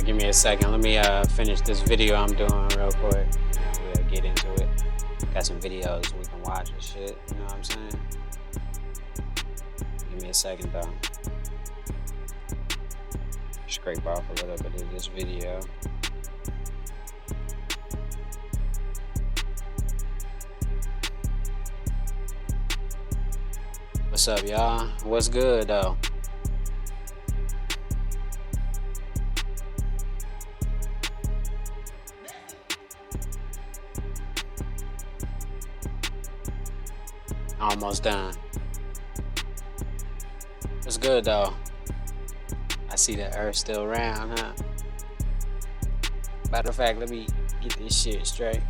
Give me a second. Let me finish this video I'm doing real quick. We'll get into it. Got some videos we can watch and shit. You know what I'm saying? Give me a second though. Scrape off a little bit of this video. What's up, y'all? What's good though? Almost done. What's good though? I see the earth still round, huh? Matter of fact, let me get this shit straight.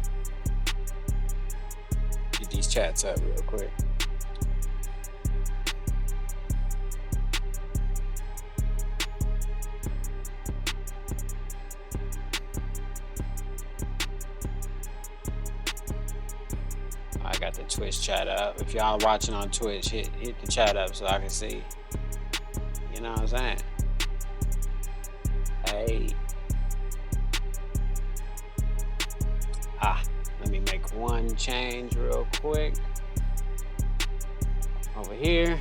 Get these chats up real quick. got the Twitch chat up. If y'all watching on Twitch, hit the chat up so I can see. You know what I'm saying? Hey. Let me make one change real quick. Over here.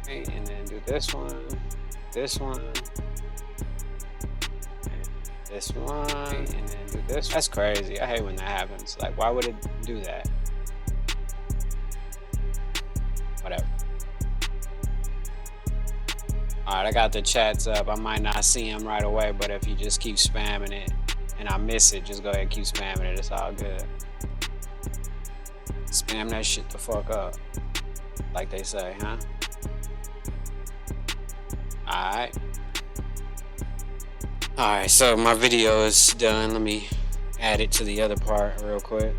Okay, and then do this one, and this one, and then do this. That's crazy. I hate when that happens. Like, why would it do that? Whatever. Alright, I got the chats up. I might not see them right away, but if you just keep spamming it and I miss it, just go ahead and keep spamming it. It's all good. Spam that shit the fuck up. Like they say, huh? Alright. Alright, so my video is done. Let me add it to the other part real quick.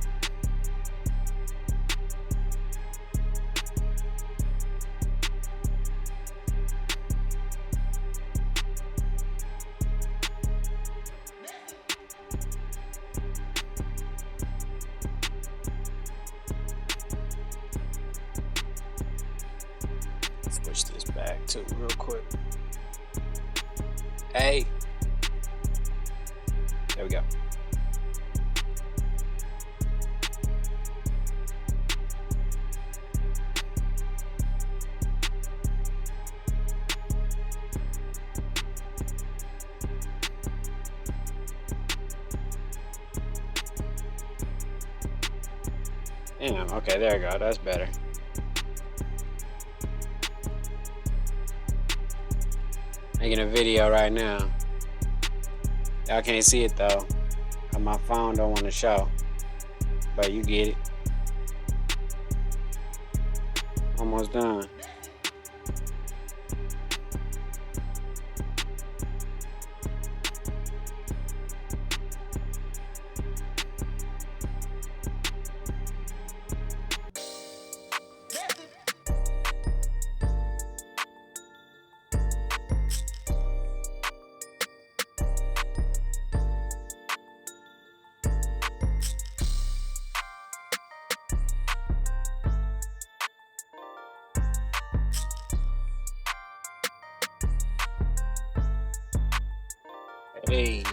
Switch this back to real quick. Hey. There we go. Damn, okay, there we go. That's better. Making a video right now. Y'all can't see it though. My phone don't want to show. But you get it. Almost done. Hey.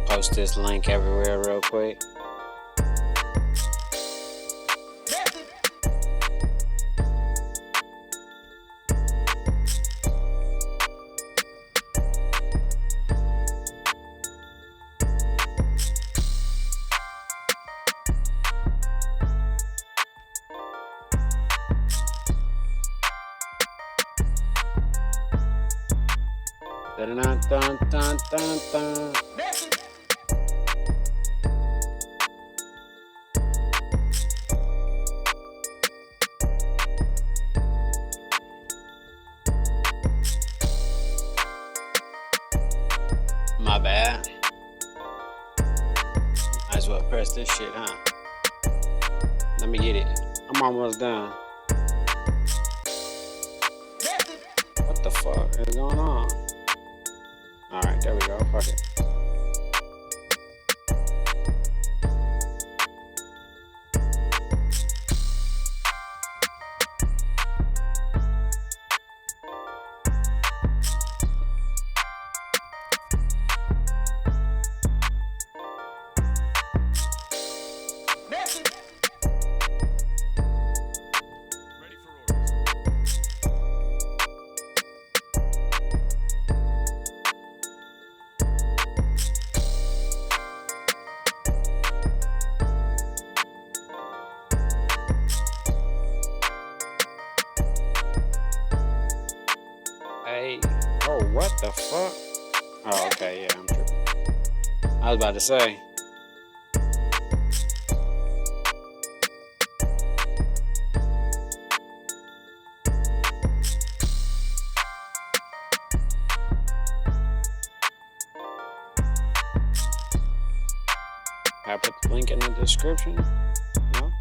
Post this link everywhere real quick. Dun, dun, dun, dun, dun. My bad. Might as well press this shit, huh? Let me get it. I'm almost done. What the fuck is going on? Alright, there we go. Fuck it. Hey, oh, what the fuck? Oh, okay, yeah, I'm tripping. I was about to say. I put the link in the description. No?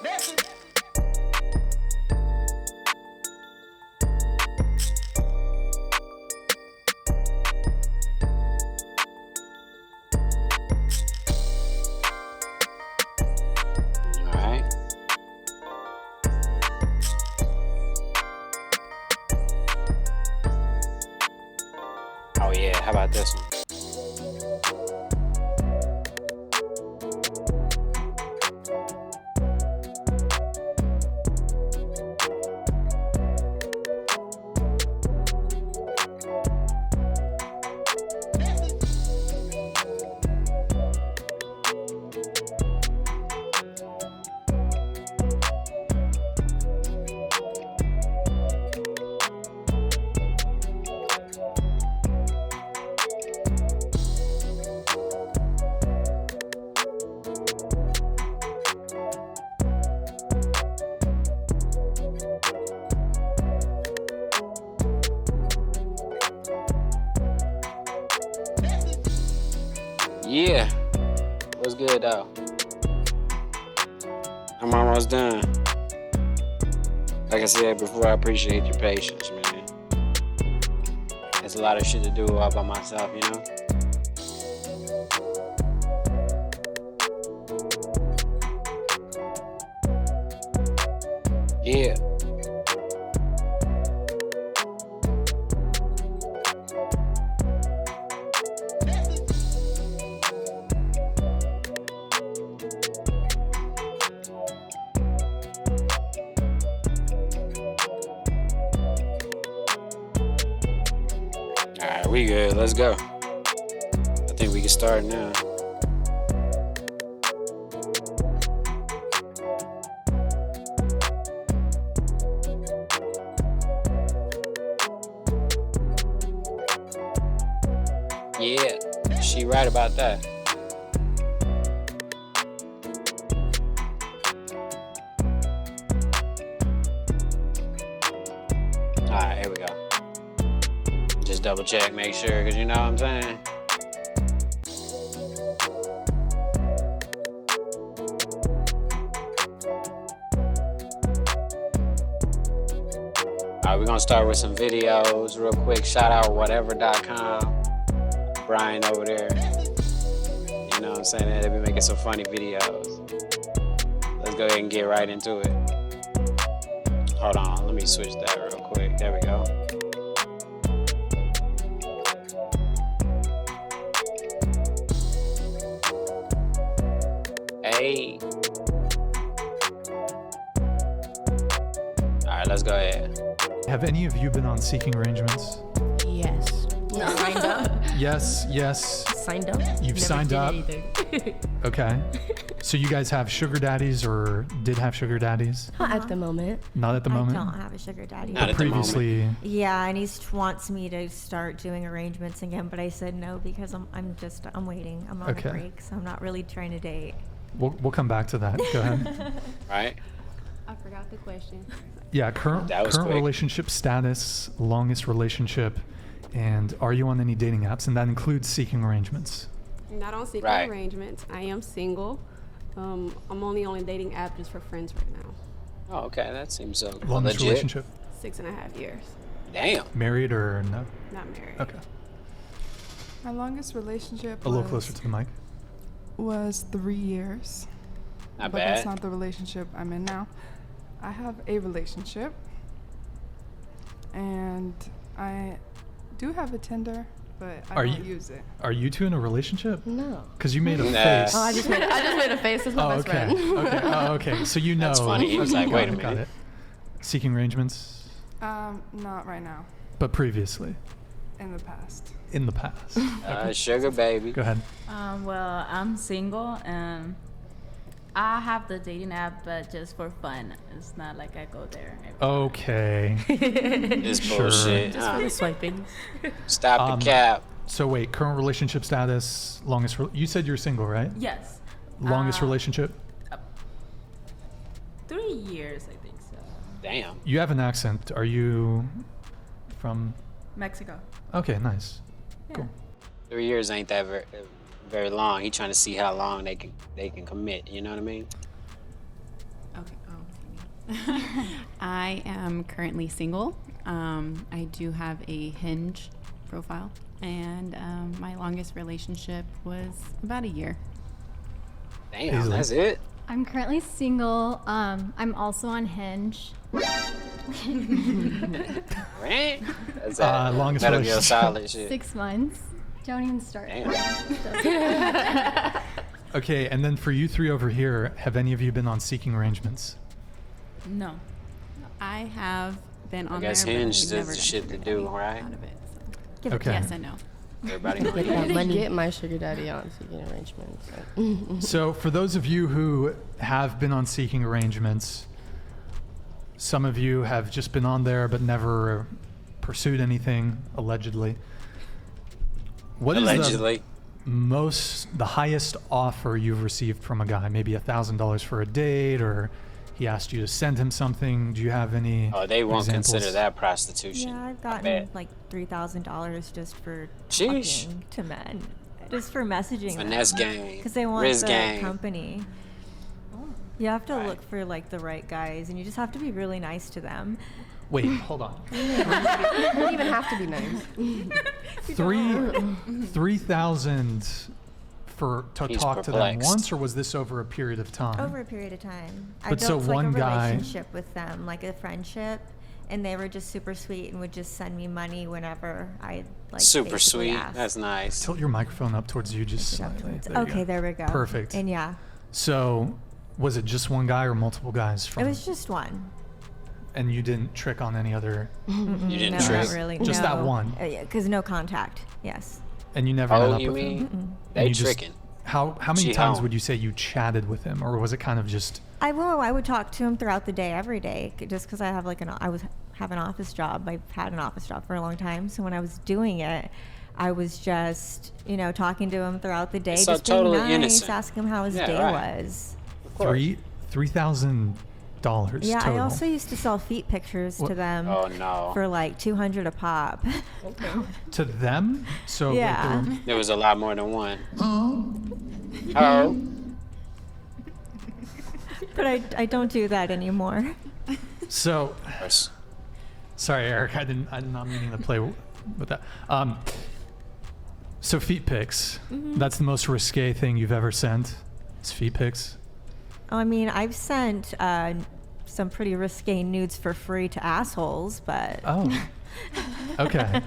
Okay. Alright. Oh yeah, how about this one? Yeah, what's good though? I'm almost done. Like I said before, I appreciate your patience, man. It's a lot of shit to do all by myself, you know? Yeah. Alright, we good. Let's go. I think we can start now. Yeah, she right about that. Alright, here we go. Just double check, make sure, because you know what I'm saying? Alright, we're gonna start with some videos real quick. Shout out whatever.com. Brian over there. You know what I'm saying? They be making some funny videos. Let's go ahead and get right into it. Hold on, let me switch that real quick. There we go. Hey. Alright, let's go ahead. Have any of you been on Seeking Arrangements? Yes. Signed up. Yes, yes. Signed up. You've Never signed did up. anything. Okay. So you guys have sugar daddies or did have sugar daddies? Not at the moment. Not at the moment? I don't have a sugar daddy. Not at the moment. Previously. Yeah, and he wants me to start doing arrangements again, but I said no because I'm waiting. I'm on Okay. a break, so I'm not really trying to date. We'll come back to that. Go ahead. Right? I forgot the question. Yeah, current That was quick. relationship status, longest relationship, and are you on any dating apps? And that includes Seeking Arrangements. Not on secret Right. arrangements. I am single. I'm only on a dating app just for friends right now. Oh, okay. That seems so Longest legit. relationship? 6.5 years. Damn. Married or no? Not married. Okay. My longest relationship A little closer to the mic. was 3 years. Not but bad. that's not the relationship I'm in now. I have a relationship. And I do have a Tinder, but I Are don't you- use it. Are you two in a relationship? No. Because you made a Nah. face. Oh, I just made a face. That's my Oh, best okay. friend. Okay. Oh, okay. So you know. That's funny. He was Okay, like, got wait a it, got minute. it. Seeking Arrangements, Not right now. but previously, In the past. in the past. Sugar baby. Go ahead. Well, I'm single and I have the dating app, but just for fun. It's not like I go there. Okay. This Sure. bullshit. Just for the swiping. Stop the cap. So wait, current relationship status, longest. You said you're single, right? Yes. Longest relationship. 3 years, I think so. Damn. You have an accent. Are you from? Mexico. Okay, nice. Yeah. Cool. 3 years ain't that very long. He trying to see how long they can commit. You know what I mean? Okay. I am currently single. I do have a Hinge profile, and my longest relationship was about a year. Damn, Easily. that's it. I'm currently single. I'm also on Hinge. Right? That's Longest Metal Gear relationship. Solid shit. 6 months. Don't even start. Damn. Okay, and then for you three over here, have any of you been on seeking arrangements? No. I have been on I guess there, but Hinge I've is never the gotten shit to anything do, right? out of it, so. Give it Okay. Yes, I know. Everybody Get knows. that money. Get my sugar daddy on seeking arrangements. So for those of you who have been on seeking arrangements, some of you have just been on there but never pursued anything, allegedly. What is Allegedly. the highest offer you've received from a guy? Maybe $1,000 for a date, or he asked you to send him something. Do you have any Oh, they won't examples? consider that prostitution. Yeah, I've bet. gotten like $3,000 just for Sheesh. talking to men, just for messaging Finesse them. gang. Because they want Riz the gang. company. You have to Right. look for like the right guys, and you just have to be really nice to them. Wait, hold on. You don't even have to be nice. 3,000 to He's talk to them perplexed. once, or was this over a period of time? Over a period of time. I But built so like one a guy- relationship with them, like a friendship, and they were just super sweet and would just send me money whenever I like. Super basically sweet. asked. That's nice. Tilt your microphone up towards you just Up slightly. towards- There you okay, go. there we go. Perfect. And yeah, So, was it just one guy or multiple guys from? it was just one. And you didn't trick on any other, You didn't no, trick. not really. Just that no. one? Yeah, because no contact. Yes. and you never met Oh, up you with him. mean? And They you just- tricking. How many She times home. would you say you chatted with him, or was it kind of just? I would talk to him throughout the day, every day, just because I have like have an office job. I've had an office job for a long time, so when I was doing it, I was just talking to him throughout the day, So just totally being nice, innocent. asking him how his Yeah, day right. was. Of course. $3,000 Yeah, total. I also used to sell feet pictures What- to them Oh no. for like $200 a pop. To them. So like, Yeah. they were- There was a lot more than one. Oh. But I don't do that anymore. so Yes. sorry, Eric. I'm not meaning to play with that. So feet pics. Mm-hmm. That's the most risque thing you've ever sent. It's feet pics. I mean, I've sent some pretty risque nudes for free to assholes, but Oh. Okay.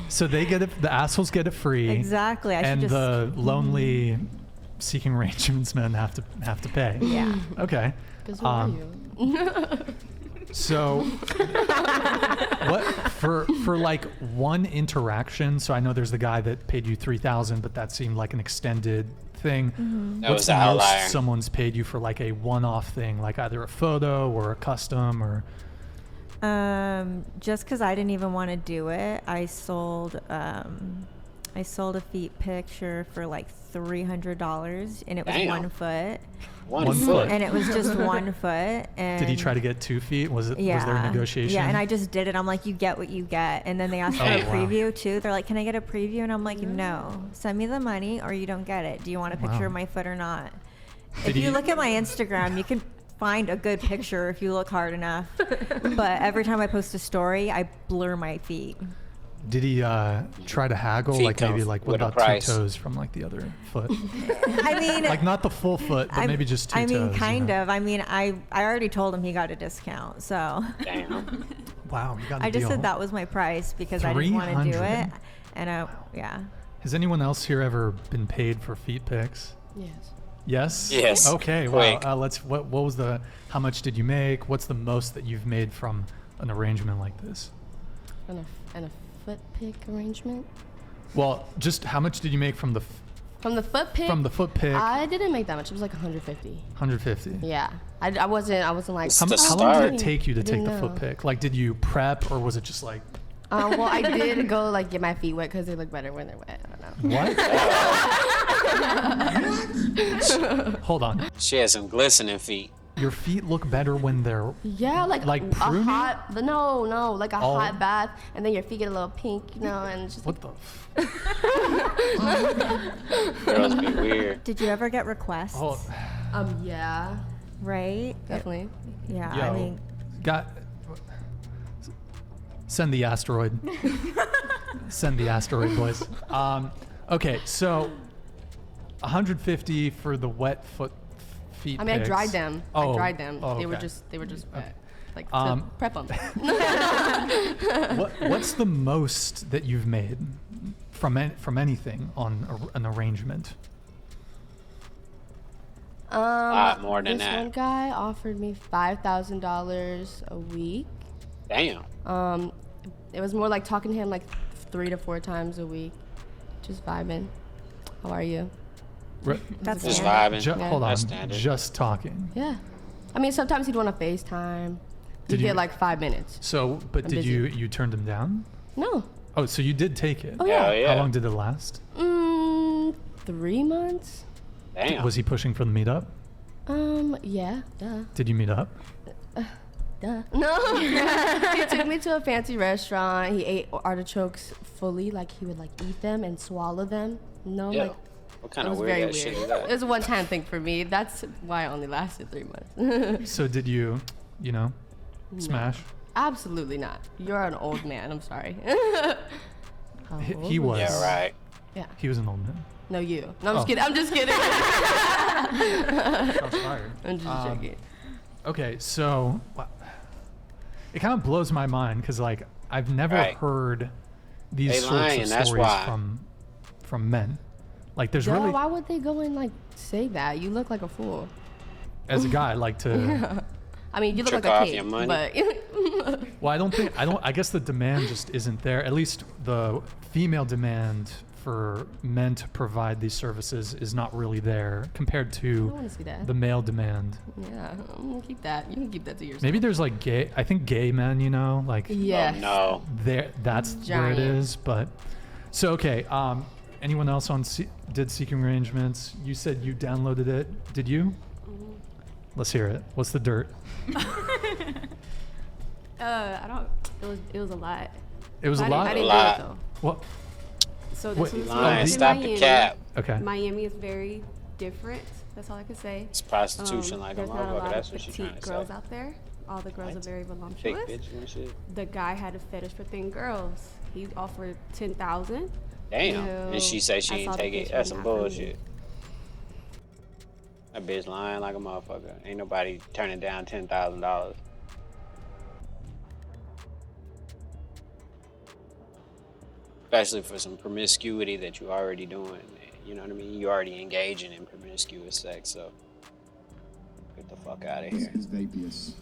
So they get it. The assholes get it free. exactly. I And should just the lonely seeking arrangements men have to pay. yeah. Okay. Because who are you? So what for like one interaction? So I know there's the guy that paid you 3,000, but that seemed like an extended thing. That What's was the the most outlier. someone's paid you for like a one-off thing, like either a photo or a custom or? Just because I didn't even want to do it, I sold a feet picture for like $300, and it was Damn. 1 foot, One One foot. foot. and it was just 1 foot. And Did he try to get 2 feet? Was there Yeah. a negotiation? Yeah, and I just did it. I'm like, you get what you get. And then they asked for Oh, a wow. preview too. They're like, can I get a preview? And I'm like, no. Send me the money or you don't get it. Do you want a picture Wow. of my foot or not? Did If he- you look at my Instagram, you can find a good picture if you look hard enough. But every time I post a story, I blur my feet. Did he try to haggle? Feet Like maybe come like what with a about 2 price. toes from like the other foot? I mean, Like not the full foot, but I'm- maybe just 2 I mean, toes. you kind know? of. I mean, I already told him he got a discount. So Damn. Wow, you got a I just deal. said that was my price because I didn't want to do 300? it. And yeah. Has anyone else here ever been paid for feet pics? Yes. Yes. Yes. Okay. Quick. Wow. What was the? How much did you make? What's the most that you've made from an arrangement like this? And a foot pick arrangement. Well, just how much did you make from the From the foot pick. from the foot pic? I didn't make that much. It was like 150. 150. Yeah. I wasn't like. It's How, the how long did start. it take you to I take didn't the foot know. pic? Like, did you prep or was it just like Well, I did go like get my feet wet because they look better when they're wet. I don't know. what? Hold on. She had some glistening feet. your feet look better when they're Yeah, like a pruning? hot. No, like a Oh. hot bath, and then your feet get a little pink, you know, and it's just What the? Girls be weird. Did you ever get requests? Oh, yeah, Right? definitely. Yeah, yo, I mean, send the asteroid. Send the asteroid, boys. Okay, so 150 for the wet feet. I mean, I pics. dried them. Oh, I dried them. oh, They were okay. just wet, like Um, to prep them. What's the most that you've made from anything on an arrangement? Lot more than this that. one guy offered me $5,000 a week. Damn. It was more like talking to him like 3 to 4 times a week, just vibing. How are you? that's Just standard. vibing. Hold on, That's standard. just talking. Yeah. I mean, sometimes he'd want to FaceTime. Did He'd you- get like 5 minutes. So, but I'm did busy. you turned him down? No. Oh, so you did take it. Oh, Hell yeah. yeah. How long did it last? 3 months? Damn. Was he pushing for the meetup? Yeah, duh. Did you meet up? Duh. No. He took me to a fancy restaurant. He ate artichokes fully, like he would like eat them and swallow them. No, Yeah. like What kind it of was weird very ass shit weird. is that? It was a one-time thing for me. That's why I only lasted 3 months. So did you, smash? Absolutely not. You're an old man. I'm sorry. How He, old he was. Yeah, right. Yeah. He was an old man. No, you. No, I'm just Oh. kidding. I'm just kidding. Shots fired. I'm just joking. Okay, so it kind of blows my mind because like I've never Right. heard these They sorts lying, of that's stories why. from men. Like there's Duh, really, why would they go and like say that? You look like a fool. as a guy, like to. I mean, you look Trick like a off kid, your money. but Well, I guess the demand just isn't there. At least the female demand for men to provide these services is not really there compared I to want to see that. the male demand. Yeah, I'm gonna keep that. You can keep that to yourself. Maybe there's like I think gay men, like Yes. Oh, no. there, that's where it Giant. is. But so okay, anyone else did Seeking Arrangements? You said you downloaded it. Did you? Mm-hmm. Let's hear it. What's the dirt? I don't. It was a lot. It was a I lot. didn't A do lot. it though. What? So Wait, this was lying, in stop the Miami. cap. Okay. Miami is very different. That's all I can say. It's prostitution like a There's not a motherfucker. lot That's of what she's petite trying to girls say. out there. All the girls What? are very Fake voluptuous. bitches and shit. The guy had a fetish for thin girls. He offered 10,000. Damn. No, And she say she I ain't saw the take it. picture, That's some not for me. bullshit. That bitch lying like a motherfucker. Ain't nobody turning down $10,000. Especially for some promiscuity that you already doing. You know what I mean? You already engaging in promiscuous sex, so get the fuck out of here. It's Vapius,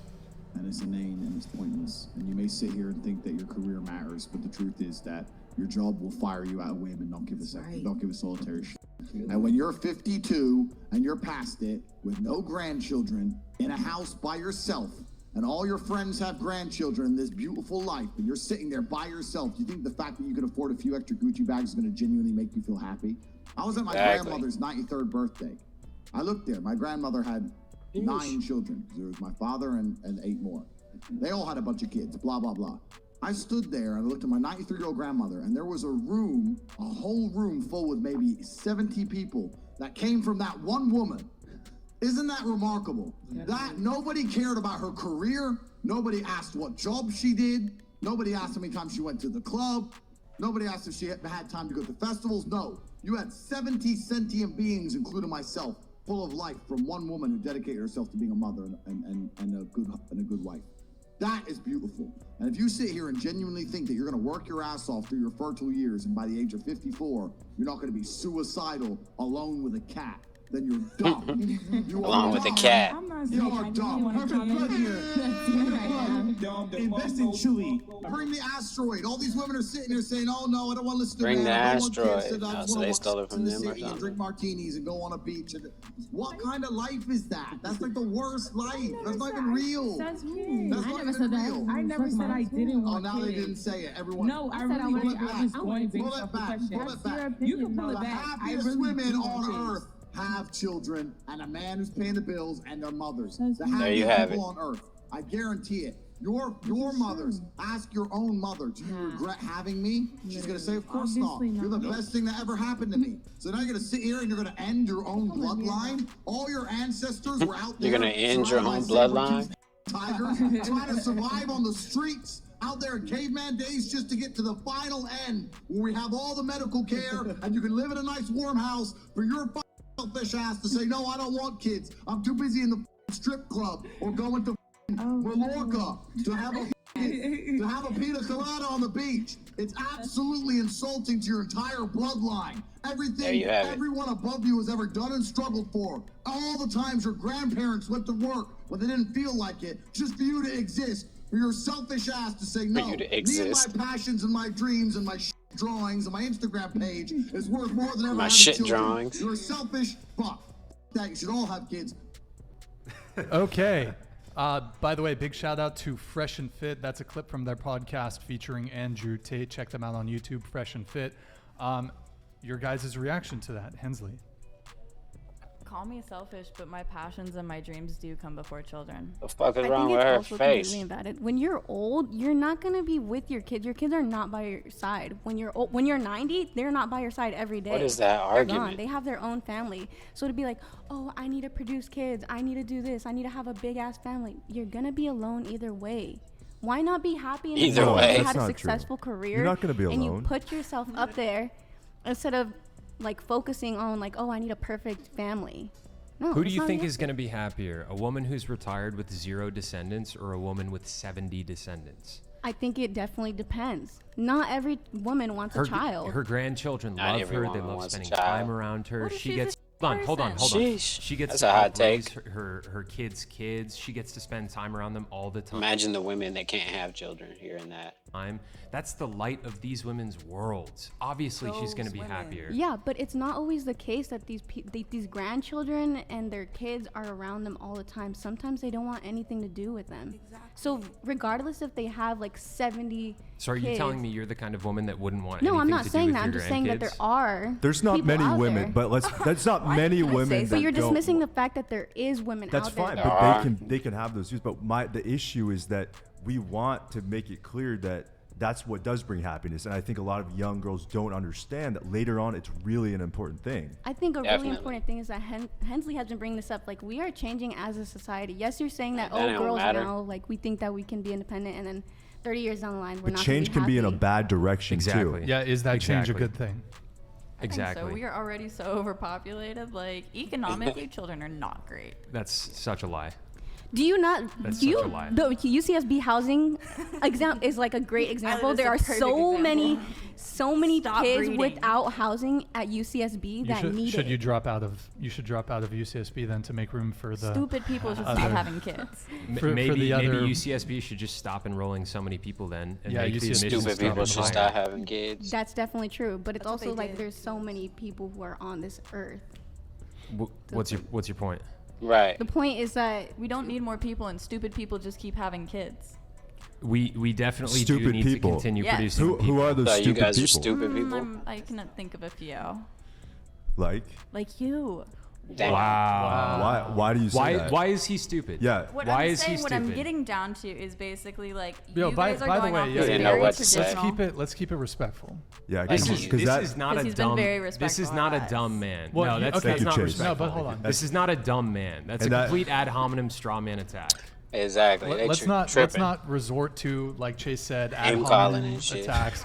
and it's inane and it's pointless. And you may sit here and think that your career matters, but the truth is that your job will fire you out of whim and don't give a second. Don't give a solitary shit. And when you're 52 and you're past it with no grandchildren in a house by yourself, and all your friends have grandchildren in this beautiful life, and you're sitting there by yourself, you think the fact that you can afford a few extra Gucci bags is going to genuinely make you feel happy? I was at my Exactly. grandmother's 93rd birthday. I looked there. My grandmother had 9 children. There was my father and 8 more. They all had a bunch of kids, blah, blah, blah. I stood there and I looked at my 93-year-old grandmother, and there was a room, a whole room full with maybe 70 people that came from that one woman. Isn't that remarkable? That nobody cared about her career. Nobody asked what job she did. Nobody asked how many times she went to the club. Nobody asked if she had had time to go to festivals. No, you had 70 sentient beings, including myself, full of life from one woman who dedicated herself to being a mother and a good wife. That is beautiful. And if you sit here and genuinely think that you're going to work your ass off through your fertile years, and by the age of 54, you're not going to be suicidal alone with a cat, then you're dumb. You Along are with the dumb. cat. You are dumb. Perfect blood here. Invest in Chewy. Bring the asteroid. All these women are sitting here saying, "Oh no, I don't want to listen to Bring men. the I don't want kids asteroid. to- I Oh, just so wanna they walk stole it from in the them or city and something? drink martinis and go on a beach." And what kind of life is that? That's like the worst life. That's not even real. That's weird. That's not even real. I never said I didn't Oh, want now they kids. didn't say it. Everyone. No, I Pull it really did. back. I was going based Pull it off the back. question. Pull it back. You can pull it The back. I happiest really women do on want earth have children and a man who's paying the bills and their mothers. The There happiest you have people it. on earth. I guarantee it. Your mothers, ask your own mother, do you regret having me? She's gonna say, of course not. You're the best thing that ever happened to me. So now you're gonna sit here and you're gonna end your own bloodline? All your ancestors were out there. You're gonna end your surrounded own by bloodline? tigers, trying to survive on the streets out there in caveman days just to get to the final end where we have all the medical care and you can live in a nice warm house for your selfish ass to say, no, I don't want kids. I'm too busy in the strip club or going to Mallorca to have a pina colada on the beach. It's absolutely insulting to your entire bloodline. There Everything you have it. everyone above you has ever done and struggled for. All the times your grandparents went to work when they didn't feel like it, just for you to exist. For your selfish ass to say no. you to Me exist. and my passions and my dreams and my drawings and my Instagram page is worth more than ever My having shit children. drawings. You're a selfish fuck. That you should all have kids. Okay. By the way, big shout out to Fresh and Fit. That's a clip from their podcast featuring Andrew Tate. Check them out on YouTube, Fresh and Fit. Your guys' reaction to that, Hensley? Call me selfish, but my passions and my dreams do come before children. The fuck is I wrong think with it's her also face? completely invalid. When you're old, you're not gonna be with your kids. Your kids are not by your side. When you're old, when you're 90, they're not by your side every day. What is that They're gone. argument? They have their own family. So to be like, oh, I need to produce kids. I need to do this. I need to have a big ass family. You're gonna be alone either way. Why not be happy in Either the fact way. that you That's had a not true. successful career? You're not gonna be And you alone. put yourself up there instead of like focusing on like, oh, I need a perfect family. No, Who do it's you not think your- is going to be happier? A woman who's retired with 0 descendants or a woman with 70 descendants? I think it definitely depends. Not every woman wants a child. Her grandchildren Not love every her. They woman love wants a spending child. time around her. What if She she's gets. a Hold on. Sheesh. She gets That's to a hot outraise take. her kids' kids. She gets to spend time around them all the time. Imagine the women that can't have children hearing that. That's the light of these women's worlds. Obviously, she's going to be happier. Yeah, but it's not always the case that these grandchildren and their kids are around them all the time. Sometimes they don't want anything to do with them. Exactly. So regardless if they have like 70 So are you kids, telling me you're the kind of woman that wouldn't want No, anything I'm to not do saying with that. I'm your just saying that there grandkids? are. There's not people many out women, there. but that's not many women. So that you're don't- dismissing the fact that there is women That's out there. fine, that- but they can have those views. But the issue is that we want to make it clear that that's what does bring happiness, and I think a lot of young girls don't understand that later on it's really an important thing. I think a Definitely. really important thing is that Hensley has been bringing this up. Like, we are changing as a society. Yes, you're saying that, That oh, don't girls matter. now, like, we think that we can be independent, and then 30 years down the line, we're But not change gonna can be in a happy. bad direction Exactly. too. Yeah, is that change a Exactly. good thing? Exactly. So we are already so overpopulated. Like economically, children are not great. That's such a lie. Do you not? That's do you, such a lie. The UCSB housing is like a great example. is There a are perfect so example. so many Stop kids breeding. without housing at UCSB that need should it. you drop out of UCSB then to make room for the Stupid people should other- stop having kids. for maybe the other- UCSB should just stop enrolling so many people then. And Yeah, make the UCSB admissions Stupid Stop people it. should higher. stop having kids. That's definitely true, but it's That's what also they like did. there's so many people who are on this earth. What's your point? Right. The point is that We don't need more people, and stupid people just keep having kids. We definitely do Stupid need people. to continue Yes. producing Who people. are those So you stupid guys are people? stupid people. I cannot think of a few. Like you. Damn. Wow. why do you say that? Why is he stupid? Yeah. What Why I'm is he saying, what I'm stupid? getting down to is basically like Yo, you by guys are the going way, off yeah, this didn't know very what to say. traditional. let's keep it respectful. Yeah, This because is that this is not 'Cause a he's been dumb. very This is respectful not a of us. dumb man. Well, no, you- that's okay. that's not Thank you, Chase. respectful. No, but hold on. This is not a dumb man. That's a And that- complete ad hominem straw man attack. Exactly. They Let's tripping. not resort to, like Chase said, ad Name calling hominem and shit. attacks.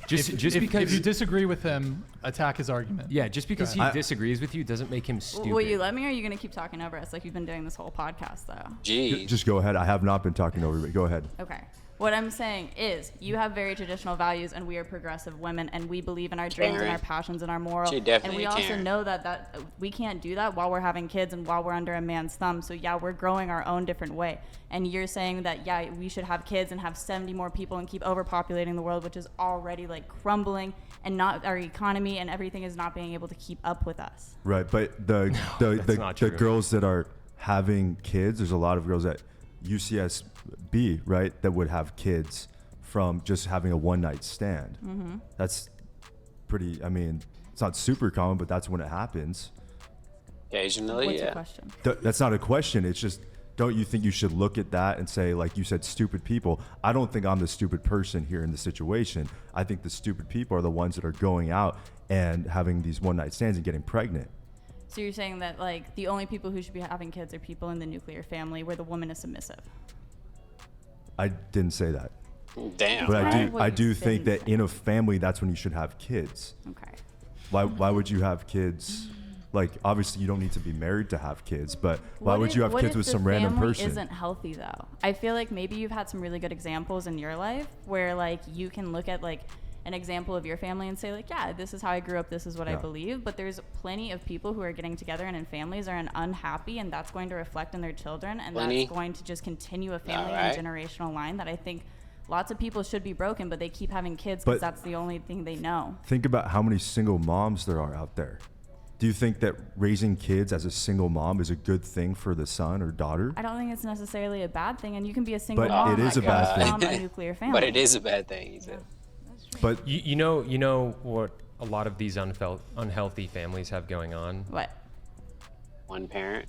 Just if because you disagree with him, attack his argument. yeah, just because he ahead. disagrees with you doesn't make him stupid. Will you let me, or are you going to keep talking over us like you've been doing this whole podcast, though? Jeez. just go ahead. I have not been talking over you. Go ahead. Okay. What I'm saying is, you have very traditional values, and we are progressive women, and we believe in our dreams and Karen. our passions and our moral. She definitely and we a also Karen. know that we can't do that while we're having kids and while we're under a man's thumb. So yeah, we're growing our own different way. And you're saying that yeah, we should have kids and have 70 more people and keep overpopulating the world, which is already like crumbling, and not our economy and everything is not being able to keep up with us. Right, but the not the true. girls that are having kids, there's a lot of girls at UCSB, right, that would have kids from just having a one night stand. That's pretty. I mean, it's not super common, but that's when it happens. Occasionally, What's yeah. your question? That's not a question. It's just, don't you think you should look at that and say, like you said, stupid people? I don't think I'm the stupid person here in the situation. I think the stupid people are the ones that are going out and having these one-night stands and getting pregnant. So you're saying that like the only people who should be having kids are people in the nuclear family where the woman is submissive. I didn't say that. Damn. But Right. I do think that in a family, that's when you should have kids. Okay. Why would you have kids? Like, obviously, you don't need to be married to have kids, but why would you have kids with some random person? What if the family isn't healthy though? I feel like maybe you've had some really good examples in your life where like you can look at like an example of your family and say like, yeah, this is how I grew up, this is what I believe. But there's plenty of people who are getting together and in families are unhappy, and that's going to reflect in their children, and that's going to just continue a family and generational line that I think lots of people should be broken, but they keep having kids because that's the only thing they know. Think about how many single moms there are out there. Do you think that raising kids as a single mom is a good thing for the son or daughter? I don't think it's necessarily a bad thing, and you can be a single But mom it is that a bad comes thing. from a nuclear family. But it is a bad thing, he said. But You know what a lot of these unhealthy families have going on? What? One parent.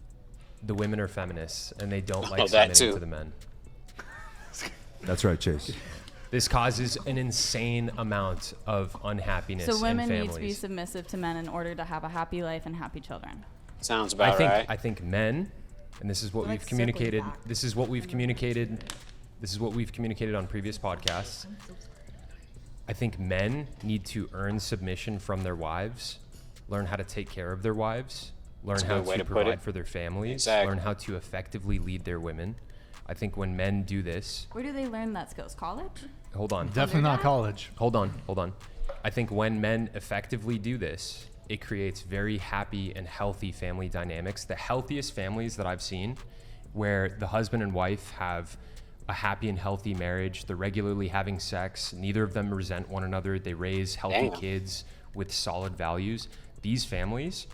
The women are feminists, and they don't Oh, like that submitting too. to the men. that's right, Chase. This causes an insane amount of unhappiness So in women families. need to be submissive to men in order to have a happy life and happy children. Sounds about right. I think men, and this is what we've communicated. This is what we've communicated. This is what we've communicated on previous podcasts. I think men need to earn submission from their wives, learn how to take care of their wives, learn That's a how good way to to put provide it. for their families, Exactly. learn how to effectively lead their women. I think when men do this, Where do they learn that skills? College? hold on. Definitely not college. Hold on. I think when men effectively do this, it creates very happy and healthy family dynamics. The healthiest families that I've seen, where the husband and wife have a happy and healthy marriage, they're regularly having sex, neither of them resent one another, they raise healthy kids with solid values. These families,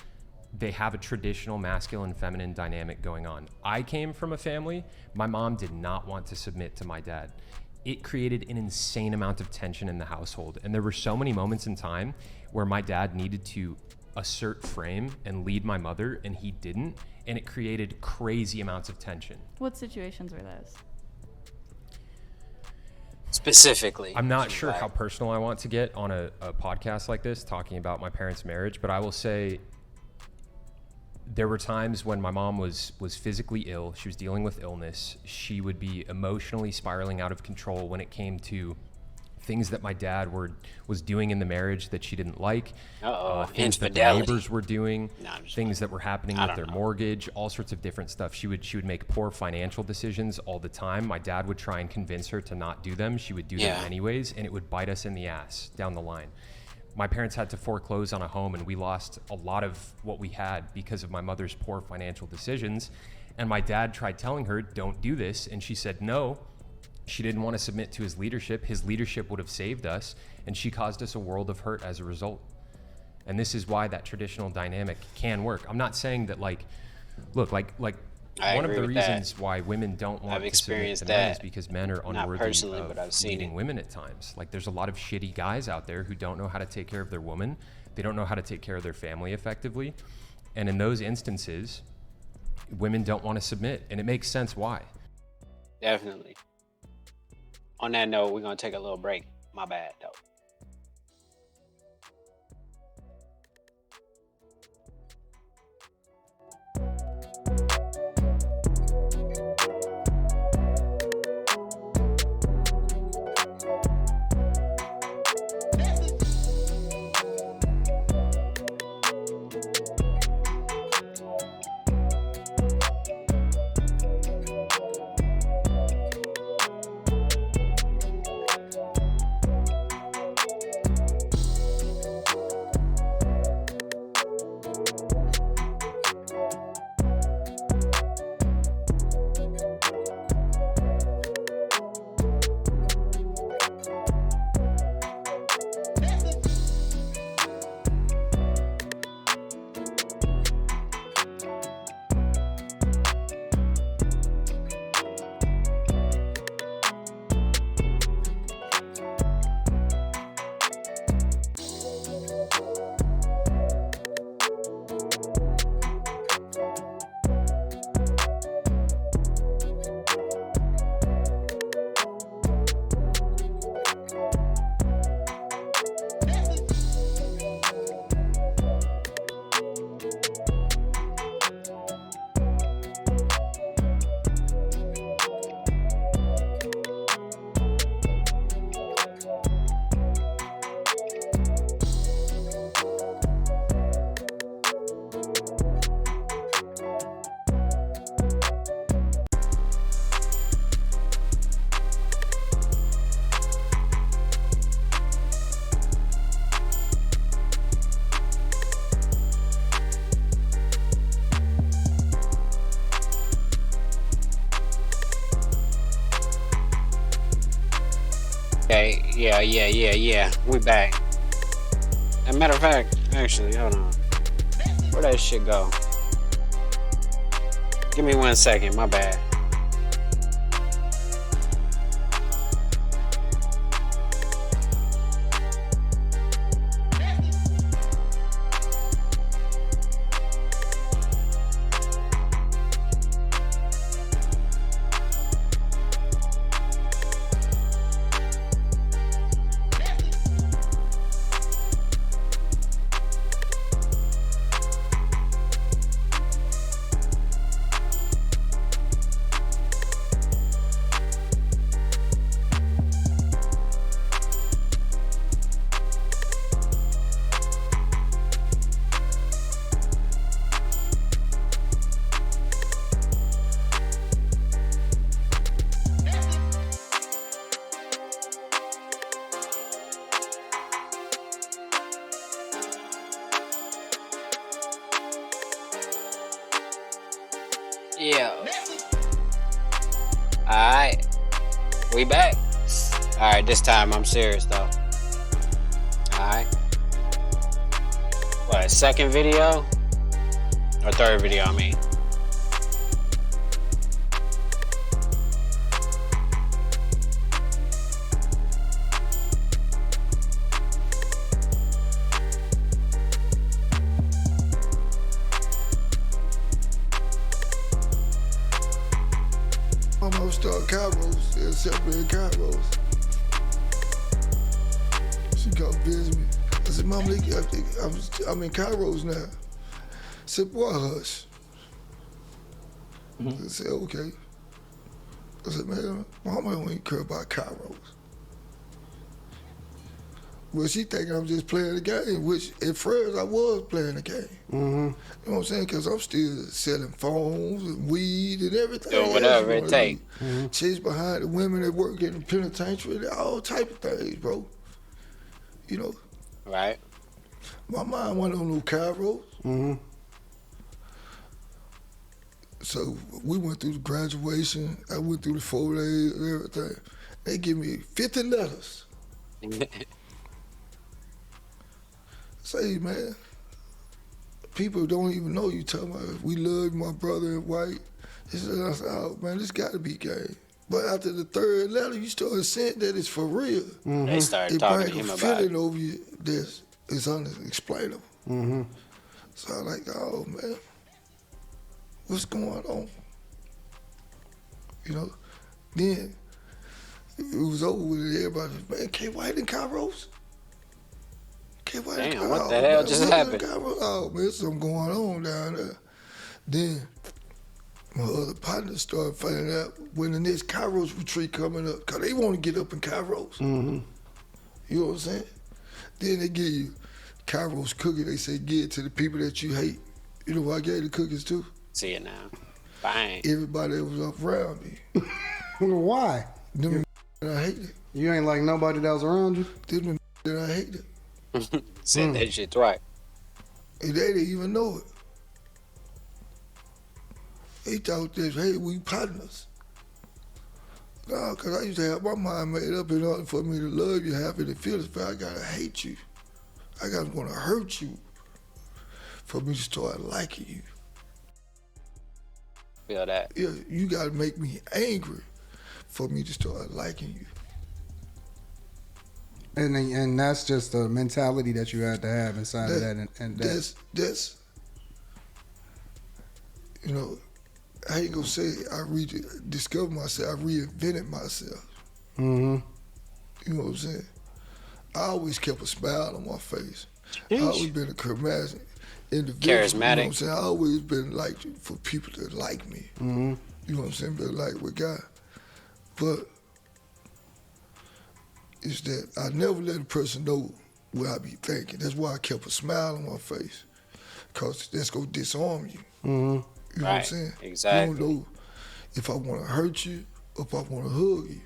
they have a traditional masculine feminine dynamic going on. I came from a family, my mom did not want to submit to my dad. It created an insane amount of tension in the household. And there were so many moments in time where my dad needed to assert frame and lead my mother, and he didn't. And it created crazy amounts of tension. What situations were those? Specifically. I'm not sure how personal I want to get on a podcast like this, talking about my parents' marriage, but I will say there were times when my mom was physically ill. She was dealing with illness. She would be emotionally spiraling out of control when it came to things that my dad was doing in the marriage that she didn't like, things that the infidelity. neighbors were doing, No, I'm just things that were happening I with don't their know. mortgage, all sorts of different stuff. She would make poor financial decisions all the time. My dad would try and convince her to not do them. She would do them anyways, and it would bite us in the ass down the line. My parents had to foreclose on a home, and we lost a lot of what we had because of my mother's poor financial decisions. And my dad tried telling her, don't do this, and she said no. She didn't want to submit to his leadership. His leadership would have saved us, and she caused us a world of hurt as a result. And this is why that traditional dynamic can work. I'm not saying that, like, look, like I one of agree the with that. reasons why women don't want I've to submit experienced to men is that. because men are Not unworthy personally, of but I've seen leading it. women at times. Like, there's a lot of shitty guys out there who don't know how to take care of their woman. They don't know how to take care of their family effectively. And in those instances, women don't want to submit, and it makes sense why. Definitely. On that note, we're going to take a little break. My bad, though. Okay, yeah. We back. As a matter of fact, actually, hold on. Where'd that shit go? Give me 1 second, my bad. Yeah. Alright. We back. Alright, this time I'm serious though. Alright. What, second video? Or third video, I mean. My mom started Kairos. They're separate in Kairos. She come visit me. I said, Mom, I'm in Kairos now. I said, boy, hush. I said, okay. I said, man, Mama don't even care about Kairos. Well, she thinking I'm just playing the game, which at first I was playing the game. You know what I'm saying? Because I'm still selling phones and weed and everything. Doing whatever it take. Chase behind the women that work in the penitentiary, all type of things, bro. You know? Right. My mind went on no Kairos. So we went through the graduation. I went through the 4 days and everything. They give me 50 letters. Say, man, people don't even know you talking about we love my brother and white. I said, oh, man, this got to be gay. But after the 3rd letter, you started saying that it's for real. They started It talking to brings him a about feeling it. over you that is unexplainable. So I'm like, oh, man, what's going on? You know? Then it was over with it. Everybody, man, K. White and Kairos? K. White and Damn, Kairos. what the Oh, hell man, just what's happened? in Kairos? Oh, man, something going on down there. Then my other partners started finding out when the next Kairos retreat coming up, because they want to get up in Kairos. You know what I'm saying? Then they give you Kairos cookie. They say give it to the people that you hate. You know who I gave the cookies to? See it now. Bang. Everybody that was up around me. Why? Them that I hated. You ain't like nobody that was around you? Them that I hated. Said that shit twice. And they didn't even know it. They thought that, hey, we partners. No, because I used to have my mind made up in order for me to love you, happy to feel this, I gotta hate you. I gotta wanna hurt you for me to start liking you. Feel that. Yeah, you gotta make me angry for me to start liking you. And that's just the mentality that you had to have inside of that. And that's, you know, I ain't gonna say I discovered myself, I reinvented myself. You know what I'm saying? I always kept a smile on my face. I always been a charismatic individual. Charismatic. You know what I'm saying? I always been like for people to like me. You know what I'm saying? But like with God. But it's that I never let a person know what I be thinking. That's why I kept a smile on my face. Cause that's gonna disarm you. You know what I'm saying? Exactly. You don't know if I want to hurt you or if I want to hug you.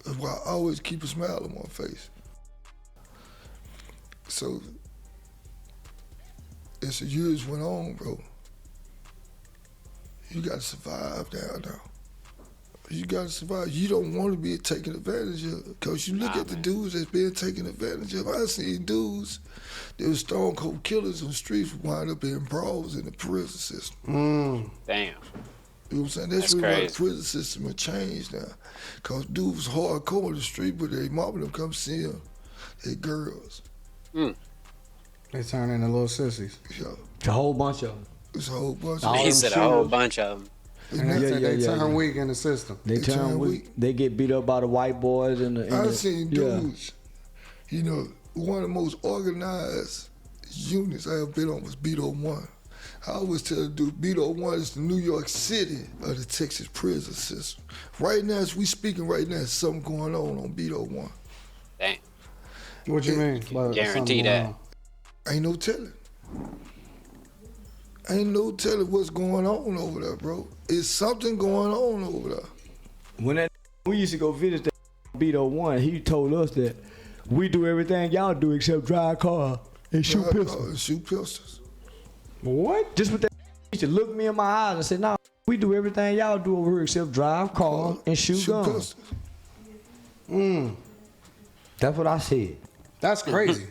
That's why I always keep a smile on my face. So, as the years went on, bro, you got to survive down there. You gotta survive. You don't want to be taken advantage of. Because you look at the dudes that's being taken advantage of. I seen dudes that were stone cold killers on the streets wind up in brawls in the prison system. Damn. You know what I'm saying? That's really why the prison system has changed now. Because dudes hardcore in the street, but they mama them come see them. They girls. They turn into little sissies. Yeah. It's a whole bunch of them. It's a whole bunch of them. He said a whole bunch of them. And they turn weak in the system. They turn weak. They get beat up by the white boys and the. I've seen dudes, you know, one of the most organized units I ever been on was Beto 1. I always tell the dude, Beto 1 is the New York City of the Texas prison system. Right now, as we speaking right now, there's something going on Beto 1. Damn. What you mean? Guarantee that. Ain't no telling. Ain't no telling what's going on over there, bro. It's something going on over there. When we used to go visit that Beto 1, he told us that we do everything y'all do except drive a car and shoot pistols. Shoot pistols. What? Just with that, he used to look me in my eyes and say, "No, we do everything y'all do over here except drive cars and shoot guns." That's what I said. That's crazy.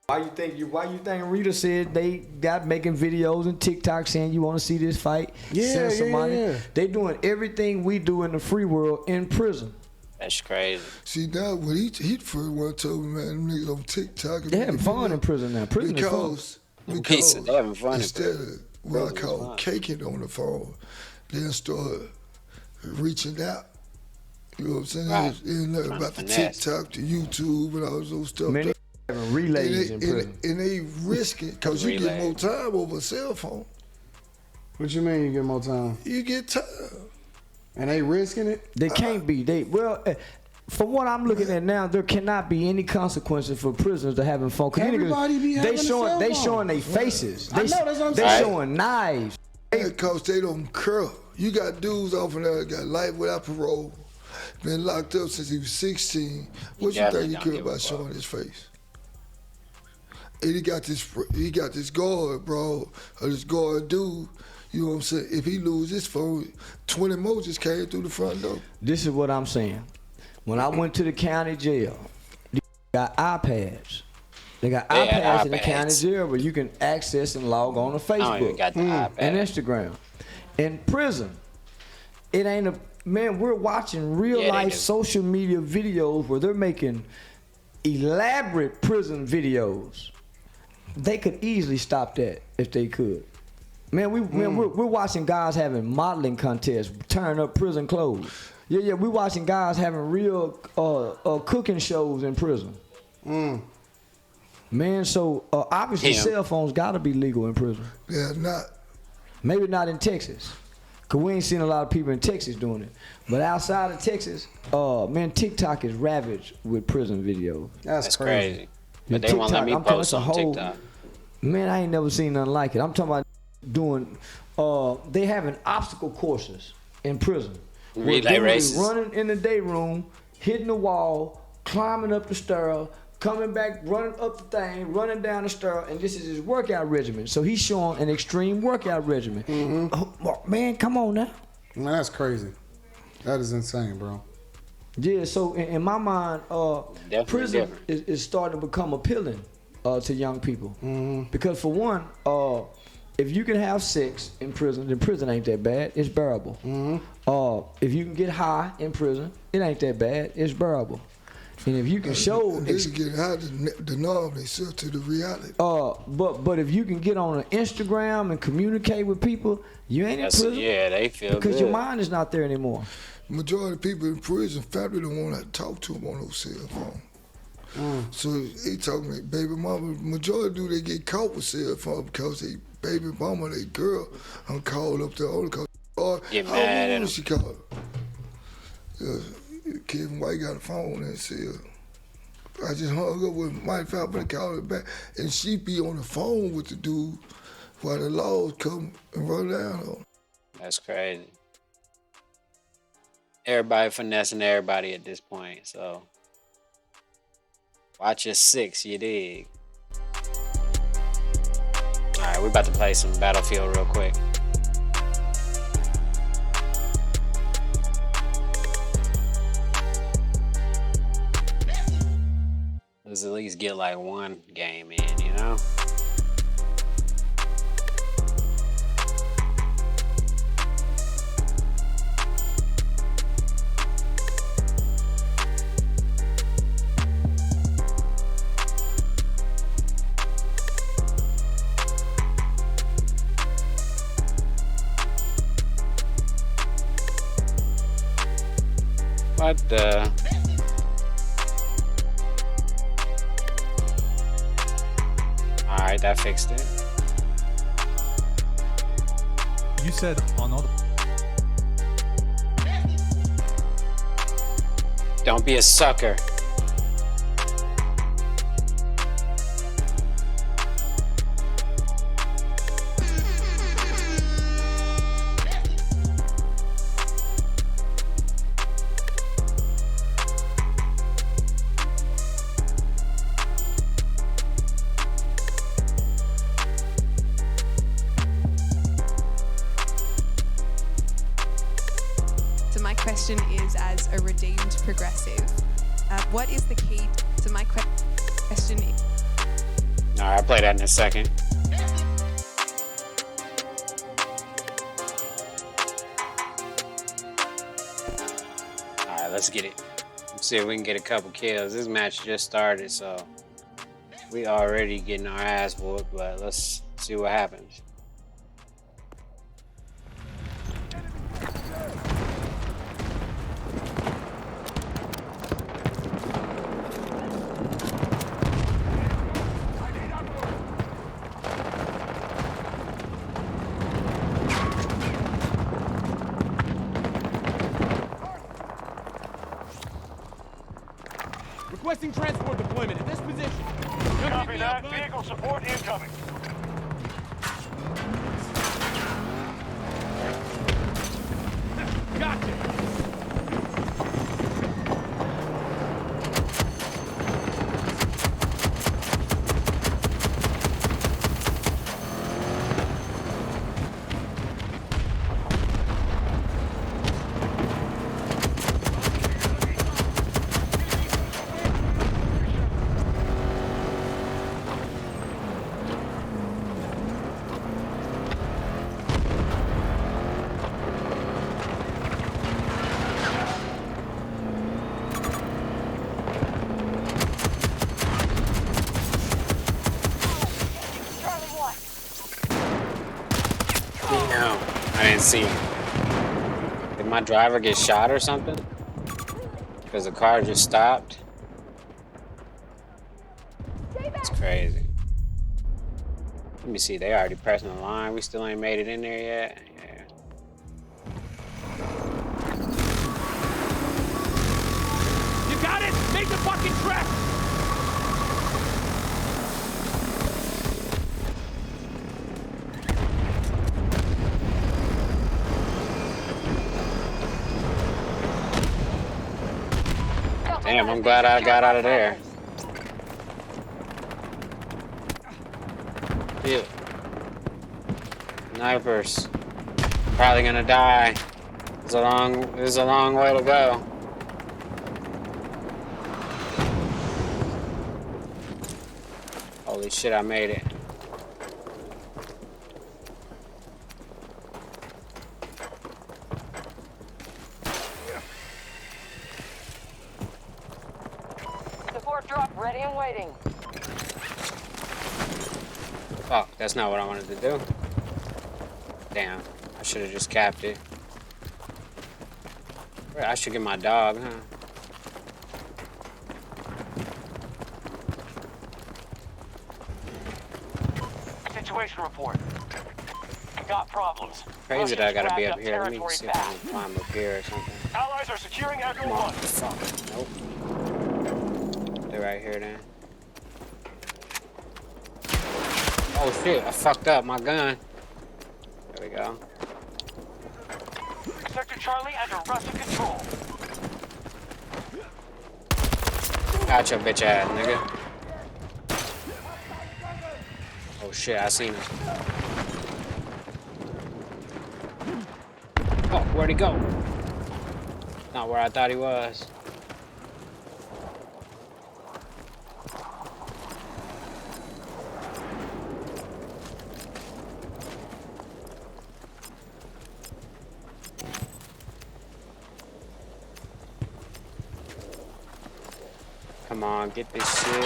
Why you think Rita said they got making videos and TikTok saying you want to see this fight? Send some money. They doing everything we do in the free world in prison. That's crazy. See, now when he first one told me, man, them niggas on TikTok. They having fun in prison now. Prison is fun. Because they having fun instead of what I call caking on the phone, then start reaching out. You know what I'm saying? Right. They know about the TikTok, the YouTube, and all those stuff. Many having relays in prison. And they risk it because you get more time over a cell phone. What you mean you get more time? You get time. And they risking it? They can't be. From what I'm looking at now, there cannot be any consequences for prisoners to having fun. Everybody be having they showing their faces. I know, that's what I'm they saying. showing knives. Because they don't care. You got dudes off in there that got life without parole, been locked up since he was 16. What you think he care about showing his face? And he got this guard, bro, or this guard dude. You know what I'm saying? If he lose his phone, 20 more just came through the front door. This is what I'm saying. When I went to the county jail, they got iPads. They got iPads in the county jail where you can access and log on to Facebook and Instagram. In prison, it ain't a man. We're watching real life social media videos where they're making elaborate prison videos. They could easily stop that if they could. Man, we're watching guys having modeling contests, tearing up prison clothes. Yeah, we're watching guys having real cooking shows in prison. Man, so obviously cell phones got to be legal in prison. Yeah, not. Maybe not in Texas, because we ain't seen a lot of people in Texas doing it. But outside of Texas, man, TikTok is ravaged with prison videos. That's crazy. But they won't let me post on TikTok. Man, I ain't never seen nothing like it. I'm talking about doing, they having obstacle courses in prison. Relay races. Running in the day room, hitting the wall, climbing up the stair, coming back, running up the thing, running down the stair, and this is his workout regimen. So he's showing an extreme workout regimen. Oh, man, come on now. Man, that's crazy. That is insane, bro. Yeah, so in my mind, prison is starting to become appealing to young people. Because for one, if you can have sex in prison, then prison ain't that bad. It's bearable. If you can get high in prison, it ain't that bad. It's bearable. And if you can show, They get high the norm themselves to the reality. but if you can get on an Instagram and communicate with people, you ain't in prison. Yeah, they feel because good. your mind is not there anymore. Majority of people in prison, family don't want to talk to them on no cell phone. So he told me, baby mama, majority do they get caught with cell phone because they baby mama, they girl, I'm called up there only because get mad at them. She called. Kevin White got a phone and said, I just hung up with Mike Falcon and called her back, and she be on the phone with the dude while the laws come and run down on her. That's crazy. Everybody finessing everybody at this point, so watch your six, you dig? All right, we about to play some Battlefield real quick. let's at least get like one game in, you know? What the? Alright, that fixed it. You said on all the... Don't be a sucker. So my question is, as a redeemed progressive, what is the key? So my question is... Alright, I'll play that in a second. Alright, let's get it. Let's see if we can get a couple kills. This match just started, so we already getting our ass whooped, but let's see what happens. Requesting transport deployment at this position. Copy that. Vehicle support incoming. Gotcha. Damn, I didn't see him. Did my driver get shot or something? Because the car just stopped? It's crazy. Let me see, they already pressing the line. We still ain't made it in there yet. Yeah. You got it? Make the fucking track! Damn, I'm glad I got out of there. Ew. Snipers. Probably gonna die. It's a long way to go. Holy shit, I made it. Support drop ready and waiting. Fuck, that's not what I wanted to do. Damn, I should have just capped it. I should get my dog, huh? Situation report. Got problems. Crazy that I gotta be up Russians here. Let me territory see if I back. can climb up here or something. Allies are securing Echo Come on, 1. fuck. Nope. They're right here then. Oh shit, I fucked up my gun. There we go. Sector Charlie under Russian control. Gotcha, bitch ass nigga. Oh shit, I seen him. Oh, where'd he go? Not where I thought he was. Come on, get this shit.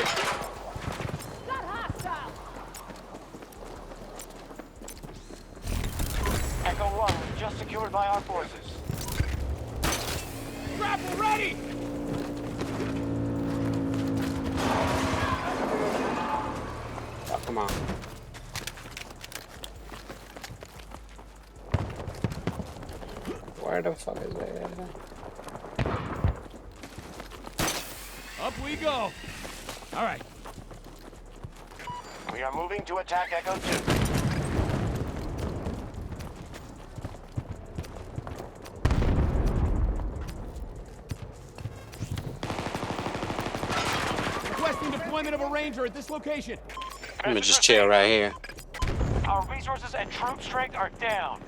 Echo 1 just secured by our forces. Grapple ready! Oh, come on. Where the fuck is that? Up we go. All right. We are moving to attack Echo 2. Requesting deployment of a ranger at this location. I'm gonna just chill right here. Our resources and troop strength are down.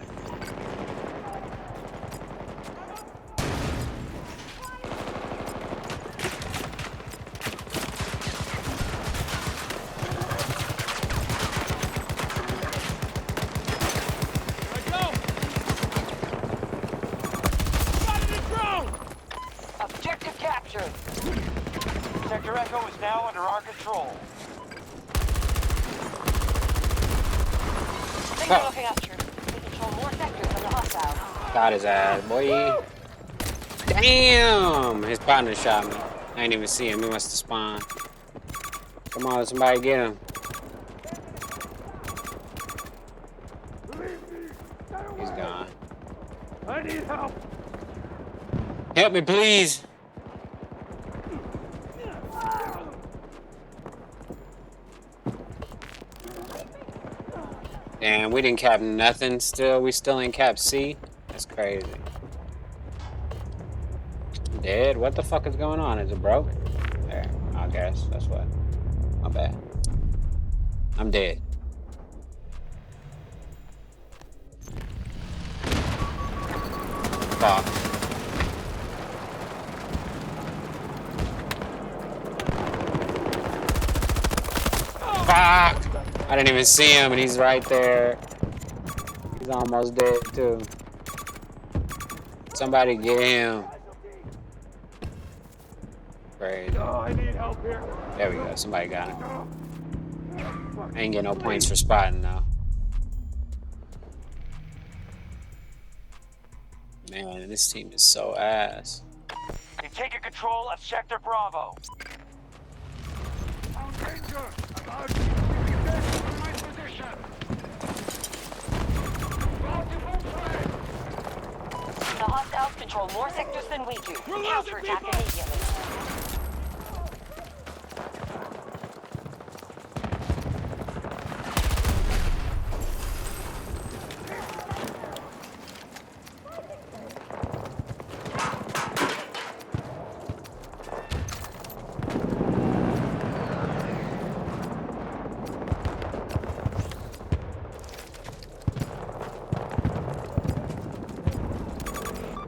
Objective captured. Sector Echo is now under our control. Signal captured. We control more sectors than the hostile. Got his ass, boy. Damn! His partner shot me. I ain't even see him. He must have spawned. Come on, somebody get him. He's gone. I need help. Help me, please. Damn, we didn't cap nothing still. We still in cap C? That's crazy. Dead? What the fuck is going on? Is it broke? There, I guess. That's what. My bad. I'm dead. Fuck. Fuck! I didn't even see him and he's right there. He's almost dead too. Somebody get him. Crazy. Oh, I need help here. There we go. Somebody got him. I ain't get no points for spotting though. Man, this team is so ass. You've taken control of Sector Bravo. The hostiles control more sectors than we do. Counterattack immediately.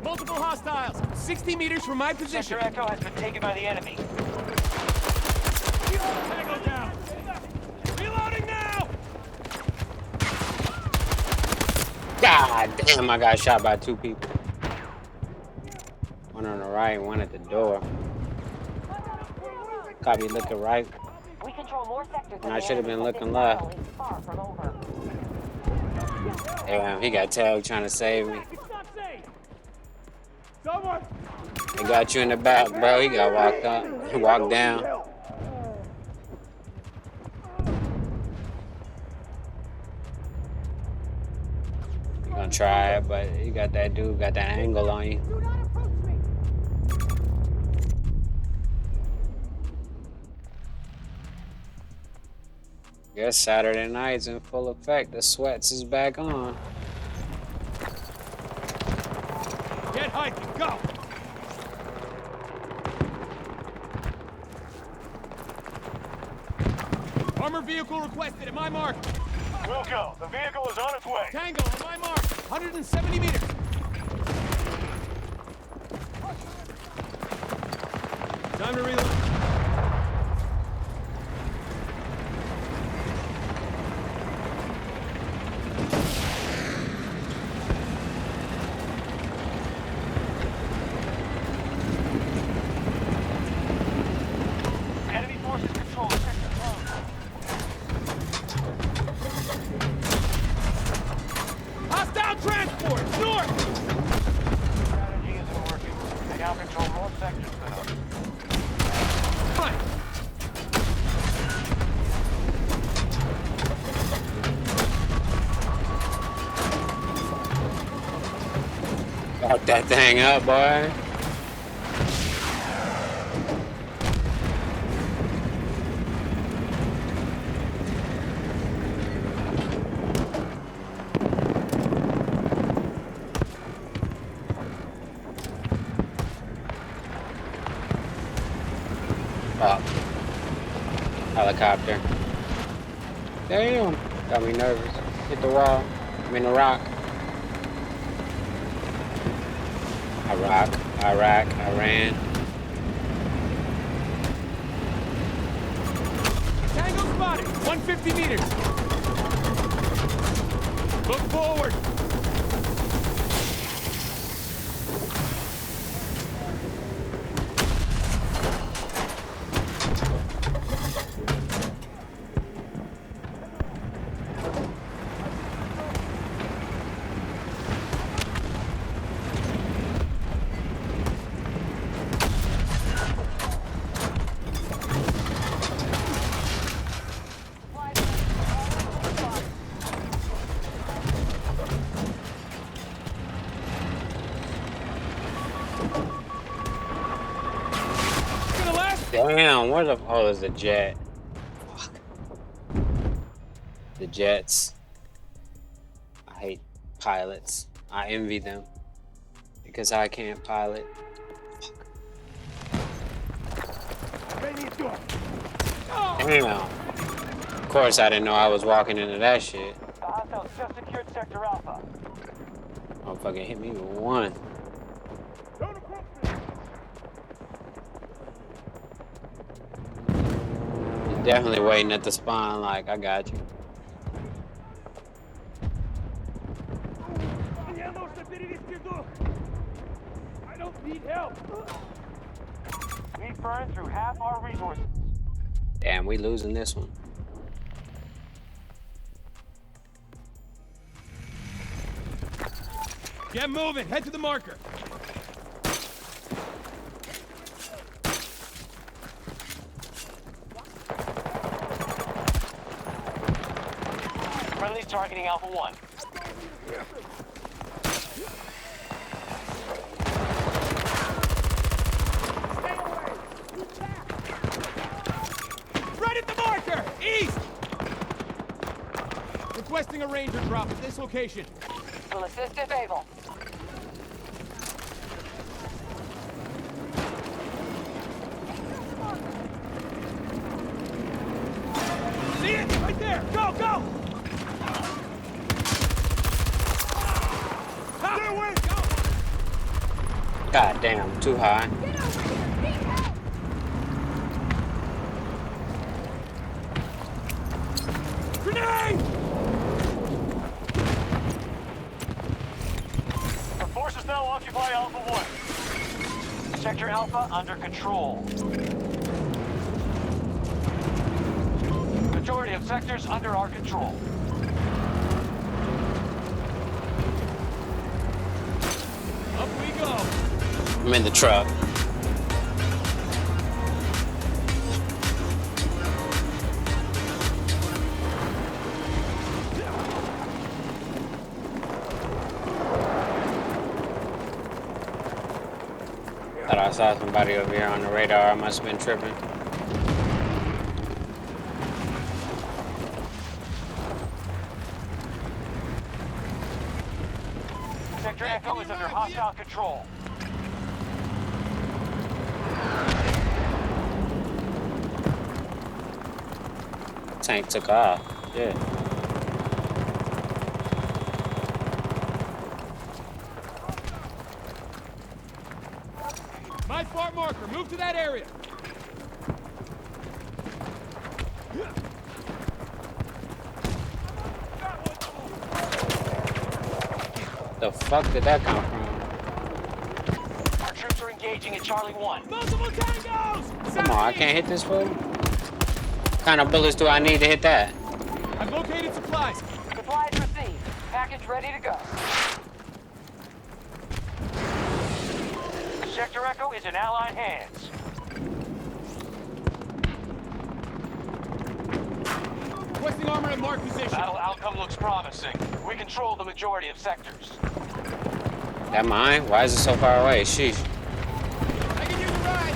Multiple hostiles. 60 meters from my position. Sector Echo has been taken by the enemy. Tango down. Reloading now. God damn, I got shot by two people. One on the right, one at the door. Got me looking right. We control more sectors And I should have been looking left. far from over. Damn, he got tagged trying to save me. Someone. He got you in the back, bro. He got walked up. He walked down. You gonna try it, but you got that dude, got that angle on you. Guess Saturday night's in full effect. The sweats is back on. Get hiking. Go. Armor vehicle requested at my mark. We'll go. The vehicle is on its way. Tango on my mark. 170 meters. Time to reload. Fuck that thing up, boy. Fuck. Helicopter. Damn. Got me nervous. Hit the wall. I mean the rock. Iraq, Iran. Tango spotted. 150 meters. Look forward. Damn, where the hell is the jet? Fuck. The jets. I hate pilots. I envy them. Because I can't pilot. Damn. Of course I didn't know I was walking into that shit. The hostiles just secured Sector Alpha. Motherfucker hit me with one. Definitely waiting at the spawn, like, I got you. I don't need help. We've burned through half our resources. Damn, we losing this one. Get moving. Head to the marker. Friendly's targeting Alpha 1. Right at the marker! East! Requesting a ranger drop at this location. Will assist if able. See it? Right there! Go, go! God damn, too high. Grenade! Our forces now occupy Alpha 1. Sector Alpha under control. Majority of sectors under our control. Up we go. I'm in the truck. Thought I saw somebody over here on the radar. I must have been tripping. Sector Echo is under hostile control. Tank took off. Yeah. My far marker. Move to that area. The fuck did that come from? Our troops are engaging at Charlie 1. Multiple tangos! Come on, I can't hit this fool? What kind of bullets do I need to hit that? I've located supplies. Supplies received. Package ready to go. Sector Echo is in Allied hands. Requesting armor at mark position. Battle outcome looks promising. We control the majority of sectors. That mine? Why is it so far away? Sheesh. I can use a ride.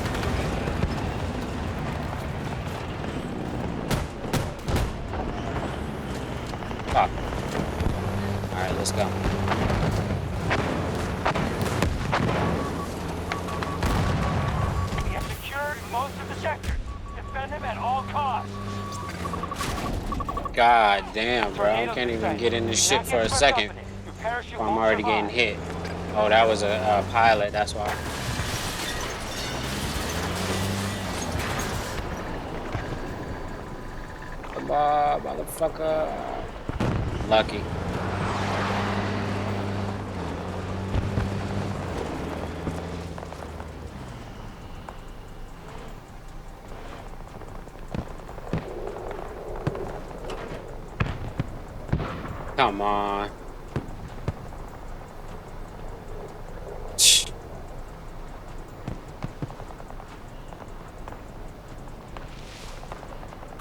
Fuck. Alright, let's go. We have secured most of the sectors. Defend them at all costs. God damn, bro. I can't even get in this shit for a second. Before I'm already getting hit. Oh, that was a pilot, that's why. Come on, motherfucker. Lucky. Come on.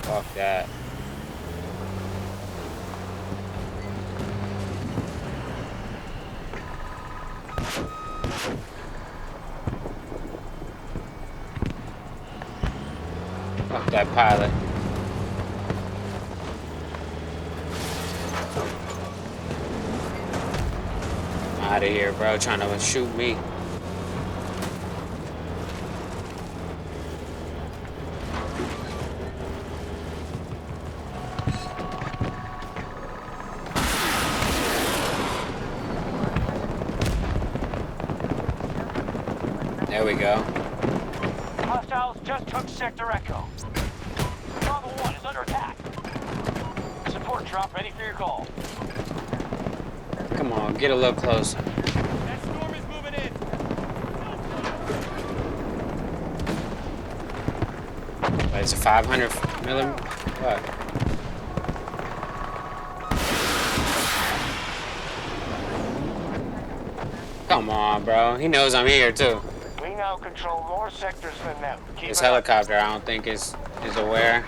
Fuck that. Fuck that pilot. Out of here, bro. Trying to shoot me. There we go. Hostiles just took Sector Echo. Bravo 1 is under attack. Support drop ready for your call. Come on, get a little closer. That storm is moving in. Wait, is it 500 millimeter? What? Come on, bro. He knows I'm here too. We now control more sectors than them. Keep This it up. helicopter, I don't think is aware.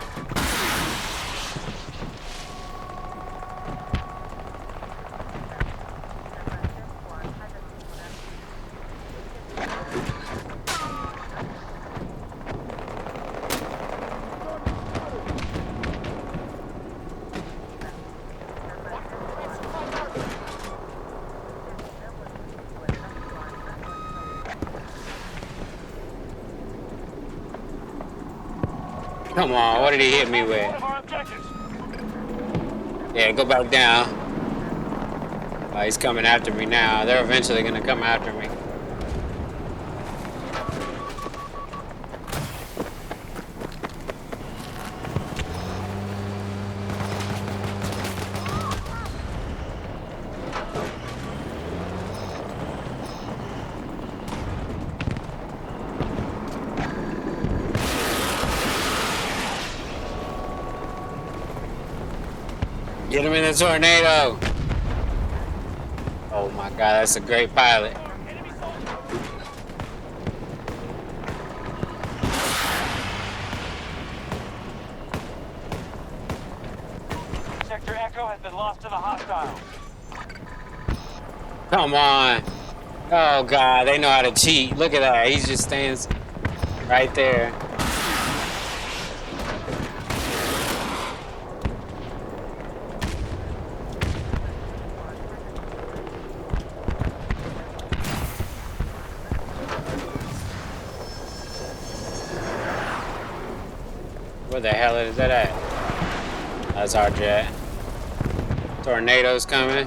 Come on, what did he hit me with? Yeah, go back down. Oh, he's coming after me now. They're eventually gonna come after me. Get him in the tornado. Oh my god, that's a great pilot. Sector Echo has been lost to the hostiles. Come on. Oh god, they know how to cheat. Look at that. He just stands right there. Where the hell is that at? That's our jet. Tornadoes coming.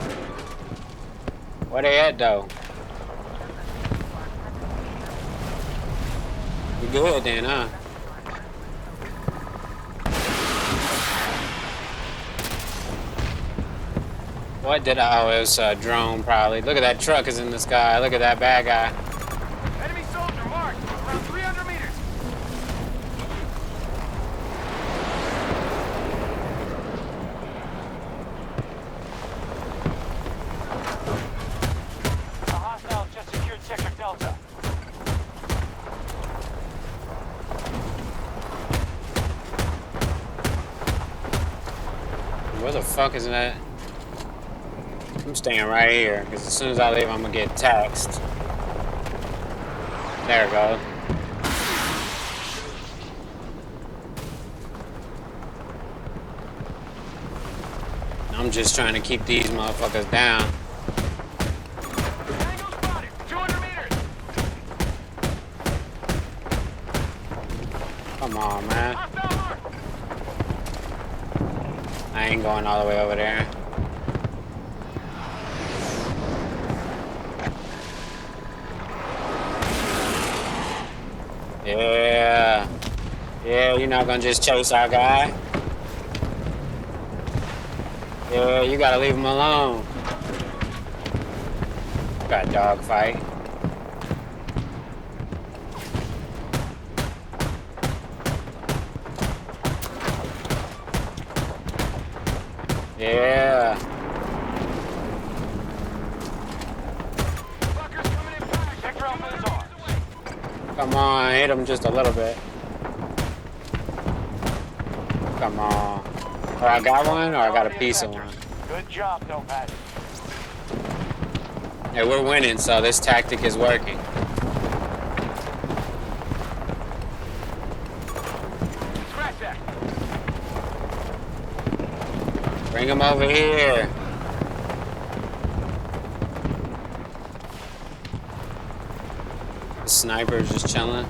Where they at though? You good then, huh? What did I? Oh, it was a drone probably. Look at that truck is in the sky. Look at that bad guy. Enemy soldier marked around 300 meters. The hostiles just secured Sector Delta. Where the fuck is that? I'm staying right here because as soon as I leave, I'm gonna get taxed. There it goes. I'm just trying to keep these motherfuckers down. Come on, man. I ain't going all the way over there. Yeah. Yeah, you're not gonna just chase our guy. Yeah, you gotta leave him alone. Got a dog fight. Yeah. Come on, hit him just a little bit. Come on. Oh, I got one, or I got a piece of one. Good job, Nomad. Hey, we're winning, so this tactic is working. Scratch that. Bring him over here. The sniper's just chilling.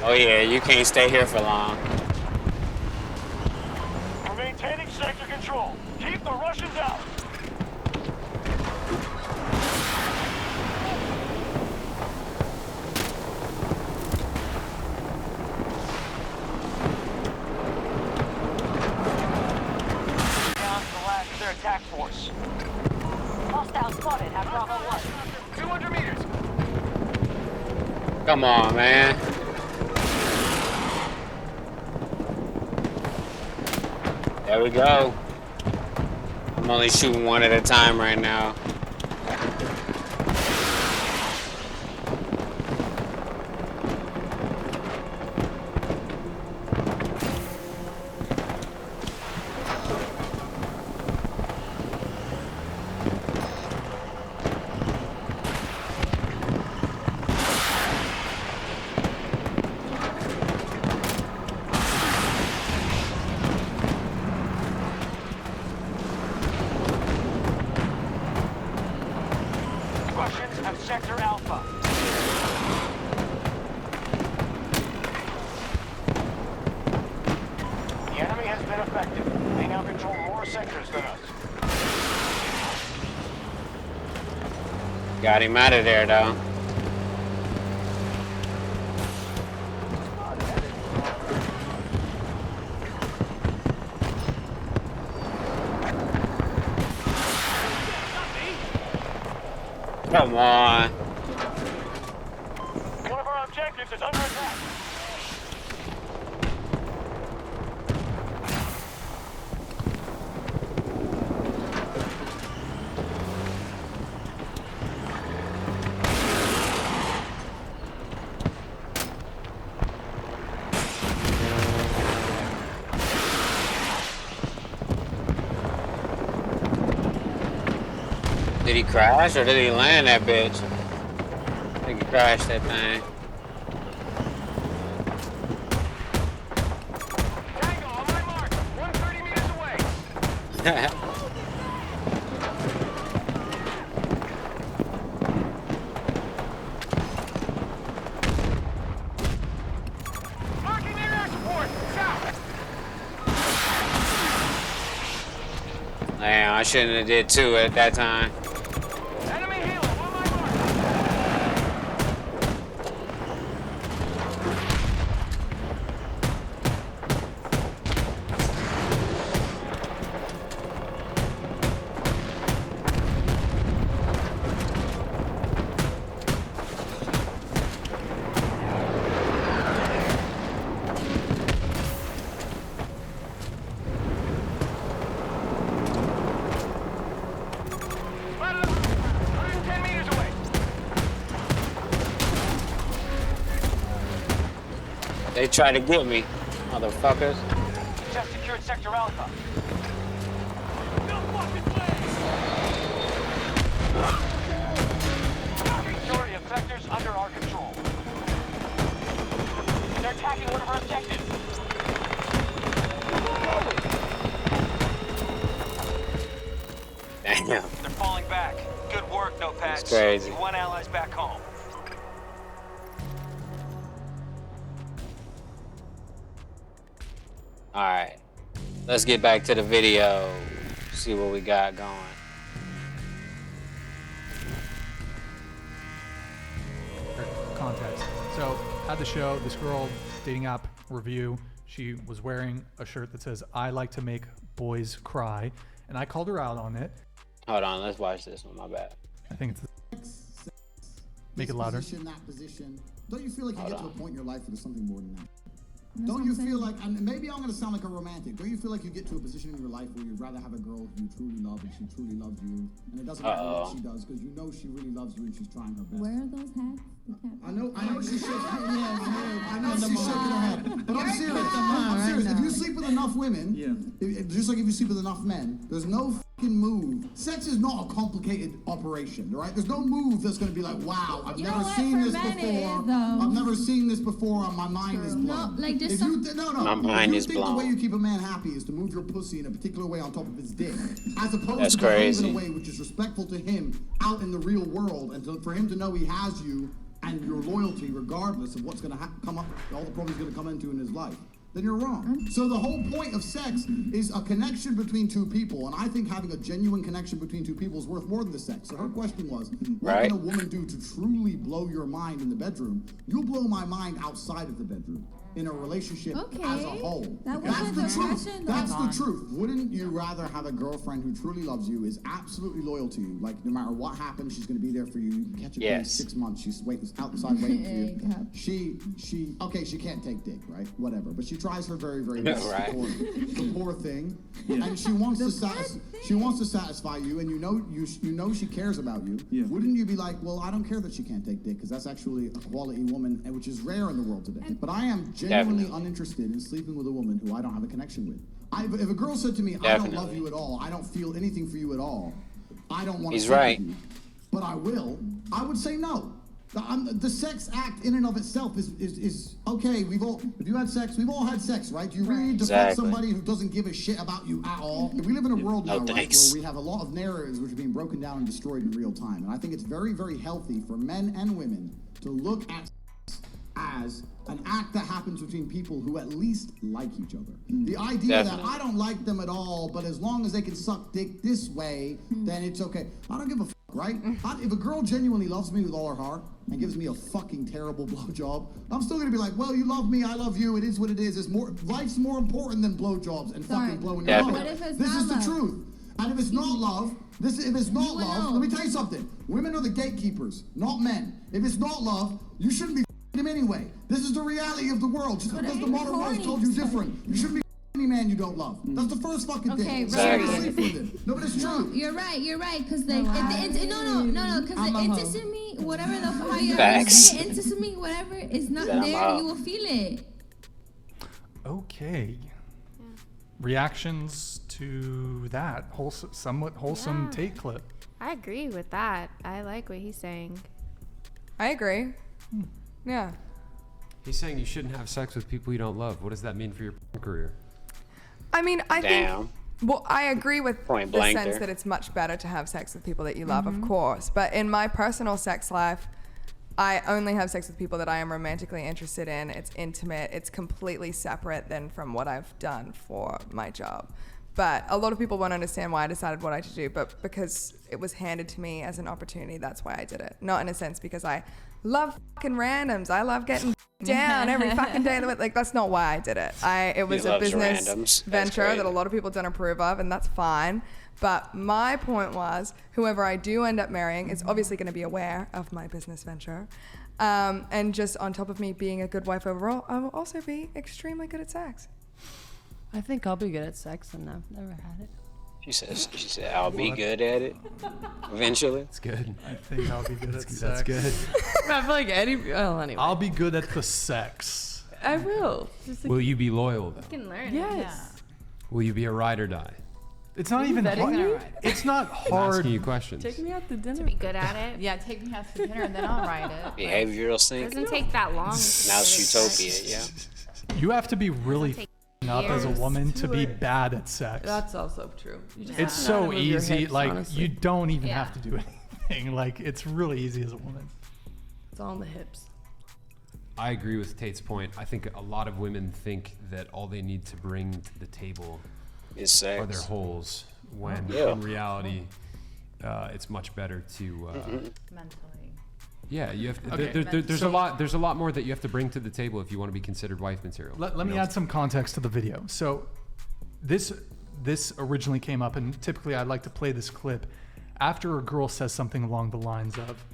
Oh yeah, you can't stay here for long. We're maintaining sector control. Keep the Russians out. Down to the last of their attack force. Hostile spotted at Bravo 1. 200 meters. Come on, man. There we go. I'm only shooting one at a time right now. Russians have Sector Alpha. The enemy has been effective. They now control more sectors than us. Got him out of there, though. Come on. One of our objectives is under attack. Did he crash or did he land that bitch? I think he crashed that thing. Tango on my mark. 130 meters away. Marking their air support. South. Damn, I shouldn't have did two at that time. Enemy helo on my mark. Spotted 110 meters away. They tried to get me, motherfuckers. Just secured Sector Alpha. one of our objectives. Damn. They're falling back. Good work, Notepads. That's crazy. You won allies back home. All right, let's get back to the video. See what we got going. Context. So at the show, this girl, dating app review, she was wearing a shirt that says, "I like to make boys cry," and I called her out on it. Hold on, let's watch this one. My bad. I think it's. Make it louder. That position. Don't you feel like you Hold get to a on. point in your life where there's something more than that? Don't you feel like, and maybe I'm gonna sound like a romantic, don't you feel like you get to a position in your life where you'd rather have a girl who you truly love and she truly loves you, and it doesn't matter what she does, because you know she really loves you and she's trying her best. Where are those hats? I know she's shaking her head. I know she's shaking her head. But I'm serious. I'm serious. If you sleep with enough women, just like if you sleep with enough men, there's no fucking move. Sex is not a complicated operation, right? There's no move that's gonna be like, wow, I've never seen this before. I've never seen this before, and my mind is blown. No, like just If you My mind is think the blown. way you keep a man happy is to move your pussy in a particular way on top of his dick, as opposed That's to behave crazy. in a way which is respectful to him out in the real world, and for him to know he has you and your loyalty regardless of what's going to come up, all the problems going to come into in his life, then you're wrong. So the whole point of sex is a connection between two people, and I think having a genuine connection between two people is worth more than the sex. So her question was, what Right. can a woman do to truly blow your mind in the bedroom? You'll blow my mind outside of the bedroom. In a relationship as a whole. That That's wasn't the the truth. question, That's though. the truth. Wouldn't you rather have a girlfriend who truly loves you, is absolutely loyal to you? Like, no matter what happens, she's going to be there for you. You can catch her in 6 months. She's outside waiting for you. She can't take dick, right? Whatever. But she tries her very, very best. Right. The poor thing. And she wants to satisfy you, and you know she cares about you. Wouldn't you be like, well, I don't care that she can't take dick, because that's actually a quality woman, which is rare in the world today. But I am genuinely uninterested in sleeping with a woman who I don't have a connection with. If a girl said to me, I don't love you at all, I don't feel anything for you at all, I don't want to He's sleep right. with you, but I will, I would say no. The sex act in and of itself is okay. If you had sex, we've all had sex, right? Do you really need to fuck somebody who doesn't give a shit about you at all? We live in a world now, right, where we have a lot of narratives which are being broken down and destroyed in real time. And I think it's very, very healthy for men and women to look at sex as an act that happens between people who at least like each other. The idea that I don't like them at all, but as long as they can suck dick this way, then it's okay. I don't give a fuck, right? If a girl genuinely loves me with all her heart and gives me a fucking terrible blowjob, I'm still gonna be like, well, you love me, I love you, it is what it is. Life's more important than blowjobs and fucking blowing your What if it's This not is the love? truth. And if it's not love, let me tell you something. Women are the gatekeepers, not men. If it's not love, you shouldn't be him anyway. This is the reality of the world. Just because the modern world told you different, you shouldn't be any man you don't love. That's the first fucking thing. Okay, Exactly. right. Sleep with him. No, but it's true. You're right, because like because the intimacy, whatever the how you Facts. say it, intimacy, whatever is not Said I'm there, out. you will feel it. Okay. Reactions to that somewhat wholesome take clip. I agree with that. I like what he's saying. I agree. Yeah. He's saying you shouldn't have sex with people you don't love. What does that mean for your career? I mean, I Damn. think. Well, I agree with Point the blank sense there. that it's much better to have sex with people that you love, of course. But in my personal sex life, I only have sex with people that I am romantically interested in. It's intimate. It's completely separate than from what I've done for my job. But a lot of people won't understand why I decided what I should do. But because it was handed to me as an opportunity, that's why I did it. Not in a sense because I love fucking randoms. I love getting down every fucking day of the week. Like, that's not why I did it. It was a loves business randoms. That's venture great. that a lot of people don't approve of, and that's fine. But my point was, whoever I do end up marrying is obviously going to be aware of my business venture. And just on top of me being a good wife overall, I will also be extremely good at sex. I think I'll be good at sex, and I've never had it. She said, I'll be good at it eventually. It's good. I think I'll be good at sex. That's good. I feel like anyway. I'll be good at the sex. I will. Just Will you be loyal though? You can learn. Yes. Will you be a ride or die? It's not even vetting hard. me? It's not I'm hard. asking you questions. Take me out to dinner. To be good at it. Yeah, take me out to dinner and then I'll write it. Behavioral sync. Doesn't take that long. Now it's utopia, yeah. You have to be really take up as a years woman to be to- bad at sex. That's also true. You just It's have to so move your easy. hips, Like honestly. you don't even Yeah. have to do anything. Like it's really easy as a woman. It's all in the hips. I agree with Tate's point. I think a lot of women think that all they need to bring to the table Is sex. are their holes, when Yeah. in reality, it's much better to. Mentally. Yeah, you have. Okay. There's So- a lot. There's a lot more that you have to bring to the table if you want to be considered wife material. Let you me know? add some context to the video. So this originally came up, and typically I'd like to play this clip after a girl says something along the lines of,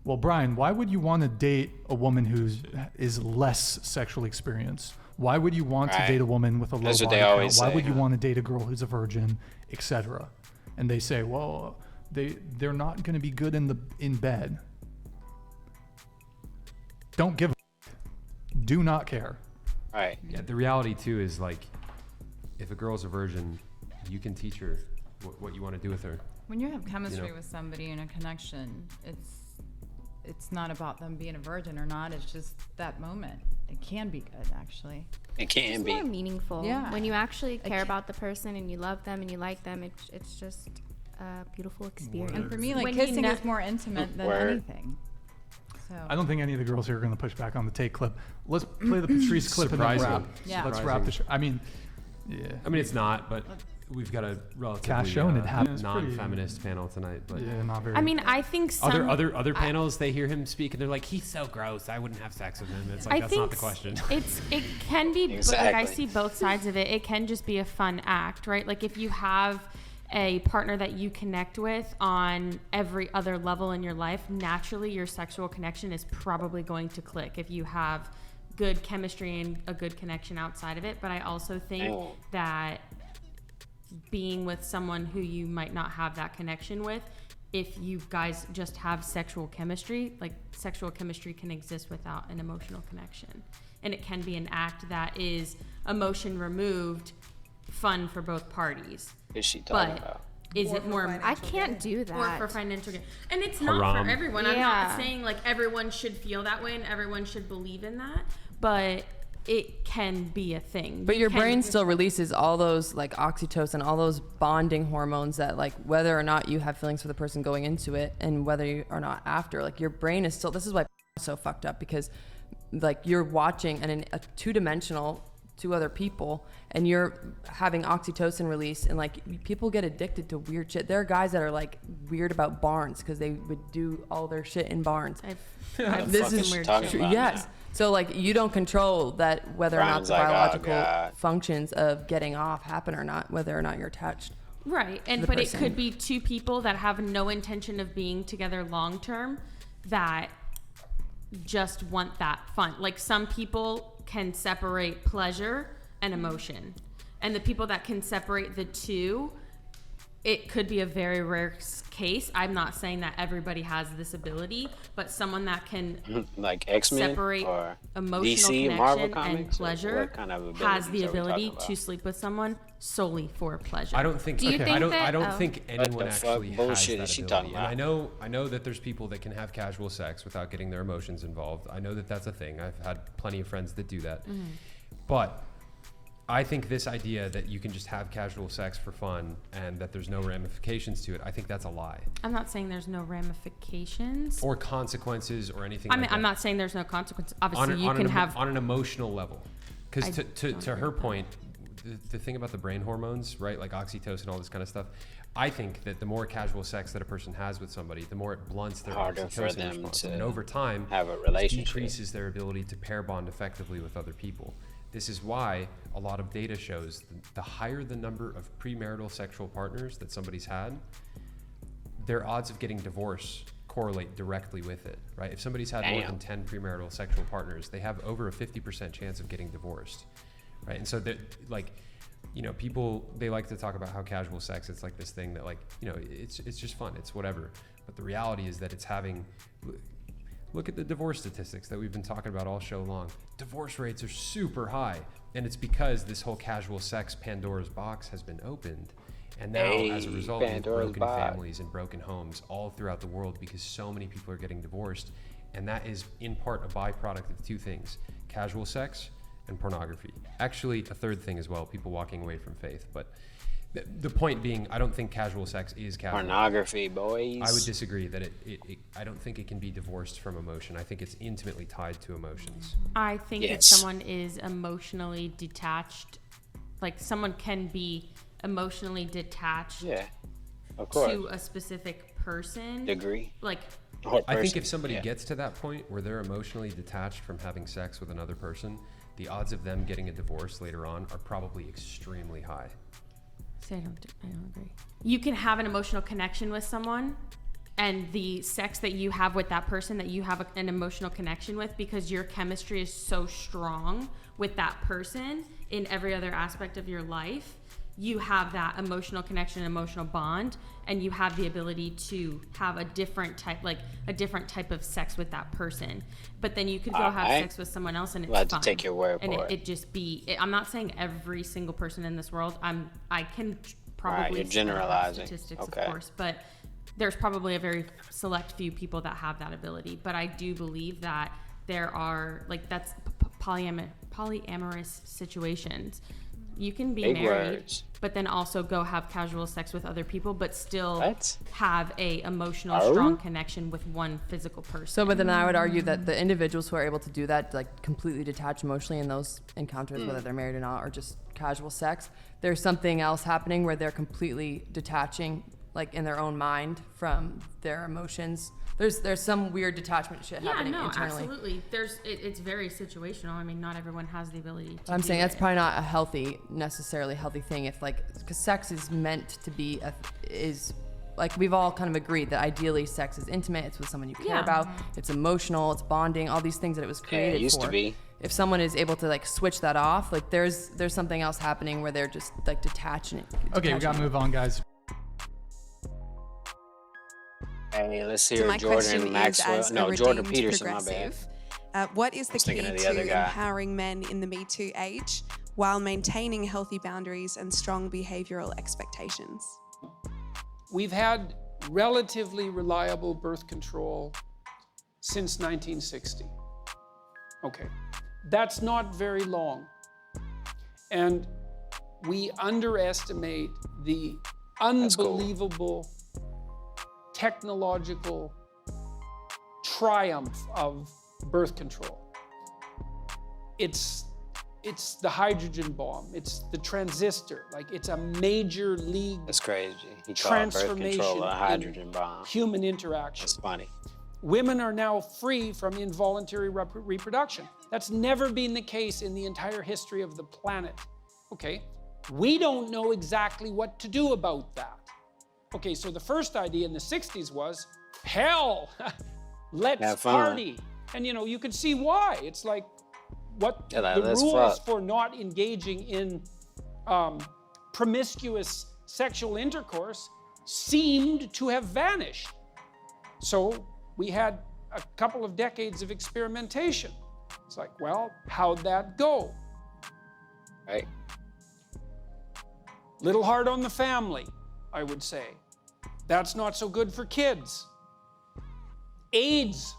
well, Brian, why would you want to date a woman who is less sexually experienced? Why would you want to Right. date a woman with a low That's what body they count? always Why say, would you huh? want to date a girl who's a virgin, etc.? And they say, well, they're not going to be good in bed. Don't give a do not care. Right. Yeah, the reality too is like, if a girl's a virgin, you can teach her what you want to do with her. When you have chemistry know? with somebody and a connection, it's not about them being a virgin or not. It's just that moment. It can be good, actually. It can It's be. more meaningful. Yeah. When you actually care about the person and you love them and you like them, it's just a beautiful experience. And for me, like When you kissing know- is more intimate than Word. anything. So I don't think any of the girls here are going to push back on the Tate clip. Let's play the Patrice clip and then Surprising. wrap. Yeah. Let's wrap the show. I mean, yeah. I mean, it's not, but we've got a relatively Cash showing it happens pretty- non-feminist panel tonight. But Yeah, not very. I mean, I think some other panels, they hear him speak and they're like, he's so gross. I wouldn't have sex with him. It's like, I that's think not the question. it can be, but like I Exactly. see both sides of it. It can just be a fun act, right? Like if you have a partner that you connect with on every other level in your life, naturally your sexual connection is probably going to click if you have good chemistry and a good connection outside of it. But I also think Oh. that being with someone who you might not have that connection with, if you guys just have sexual chemistry, like sexual chemistry can exist without an emotional connection. And it can be an act that is emotion removed, fun for both parties. Is she talking But about? is Or it for more? financial I can't do that. Or for financial gain. And it's not Haram. for everyone. I'm Yeah. not saying like everyone should feel that way and everyone should believe in that, but it can be a thing. But You your can- brain still releases all those like oxytocin, all those bonding hormones that like whether or not you have feelings for the person going into it and whether you are not after, like your brain is still, this is why is so fucked up because like you're watching a two-dimensional two other people and you're having oxytocin release and like people get addicted to weird shit. There are guys that are like weird about barns because they would do all their shit in barns. I've This seen is weird talking shit. about yes. So like you don't control that whether or not Brian's the like, oh, biological God. functions of getting off happen or not, whether or not you're attached. Right. And the but person. it could be two people that have no intention of being together long term that just want that fun. Like some people can separate pleasure and emotion. And the people that can separate the two, it could be a very rare case. I'm not saying that everybody has this ability, but someone that can Like X-Men separate or emotional DC, Marvel connection and comics? Or pleasure what kind of has abilities the are we ability talking about? to sleep with someone solely for pleasure. I don't think. Do you okay. think I don't. that- I don't oh. think What anyone the fuck actually has bullshit that is she ability. talking And about? I know that there's people that can have casual sex without getting their emotions involved. I know that that's a thing. I've had plenty of friends that do that. Mm-hmm. But I think this idea that you can just have casual sex for fun and that there's no ramifications to it, I think that's a lie. I'm not saying there's no ramifications. Or consequences or anything I like mean, that. I'm not saying there's no consequence. Obviously, you on can an, have. on an emotional level. Because I to don't her agree with point, the thing about the brain hormones, right, like oxytocin, all this kind of stuff, I think that the more casual sex that a person has with somebody, the more it blunts their Harder for oxytocin them response. to And over time, have a it relationship. decreases their ability to pair bond effectively with other people. This is why a lot of data shows the higher the number of premarital sexual partners that somebody's had, their odds of getting divorce correlate directly with it, right? If somebody's had more Damn. than 10 premarital sexual partners, they have over a 50% chance of getting divorced, right? And so that, like, you know, people, they like to talk about how casual sex, it's like this thing that, like, you know, it's just fun, it's whatever. But the reality is that it's having, look at the divorce statistics that we've been talking about all show long. Divorce rates are super high, and it's because this whole casual sex Pandora's box has been opened. And now, as a Hey, result, we've Pandora's broken box. families and broken homes all throughout the world because so many people are getting divorced. And that is in part a byproduct of two things: casual sex and pornography. Actually, a third thing as well, people walking away from faith. But the point being, I don't think casual sex is casual. Pornography, boys. I would disagree that I don't think it can be divorced from emotion. I think it's intimately tied to emotions. I think if someone is emotionally detached, like someone can be emotionally detached of course. to a specific person. Degree. Like, I think if somebody gets to that point where they're emotionally detached from having sex with another person, the odds of them getting a divorce later on are probably extremely high. I don't agree. You can have an emotional connection with someone, and the sex that you have with that person that you have an emotional connection with, because your chemistry is so strong with that person in every other aspect of your life, you have that emotional connection, emotional bond, and you have the ability to have a different type of sex with that person. But then you could go have sex with someone else and it's fun. To take your word and for it. it just be. I'm not saying every single person in this world. I can probably you're generalizing. Statistics, Okay. of course, but there's probably a very select few people that have that ability. But I do believe that there are that's polyamorous situations. You can be Big married, words. but then also go have casual sex with other people, but still have a emotional, Oh. strong connection with one physical person. So, but then I would argue that the individuals who are able to do that, like completely detach emotionally in those encounters, whether they're married or not, or just casual sex, there's something else happening where they're completely detaching, like in their own mind from their emotions. There's some weird detachment shit happening internally. Absolutely. It's very situational. I mean, not everyone has the ability to I'm do saying that's it. probably not a necessarily healthy thing. If because sex is meant to be we've all kind of agreed that ideally sex is intimate. It's with someone you care about. It's emotional. It's bonding. All these things that it was created it used for. to be. If someone is able to switch that off, there's something else happening where they're just detaching. Okay, we gotta move on, guys. Hey, let's So hear my question Jordan is, Maxwell. as a No, Jordan redeemed Peterson, my bad. progressive, what is the was key thinking of the to other guy. empowering men in the Me Too age while maintaining healthy boundaries and strong behavioral expectations? We've had relatively reliable birth control since 1960. Okay, that's not very long. And we underestimate the unbelievable technological triumph of birth control. It's the hydrogen bomb. It's the transistor. It's a major league. That's crazy. He called birth control a hydrogen in bomb. Human interaction. That's funny. Women are now free from involuntary reproduction. That's never been the case in the entire history of the planet. Okay, we don't know exactly what to do about that. Okay, so the first idea in the 60s was, hell, let's party. And you could see why. It's like the rules for not engaging in promiscuous sexual intercourse seemed to have vanished. So we had a couple of decades of experimentation. It's like, well, how'd that go? Right. Little hard on the family, I would say. That's not so good for kids. AIDS,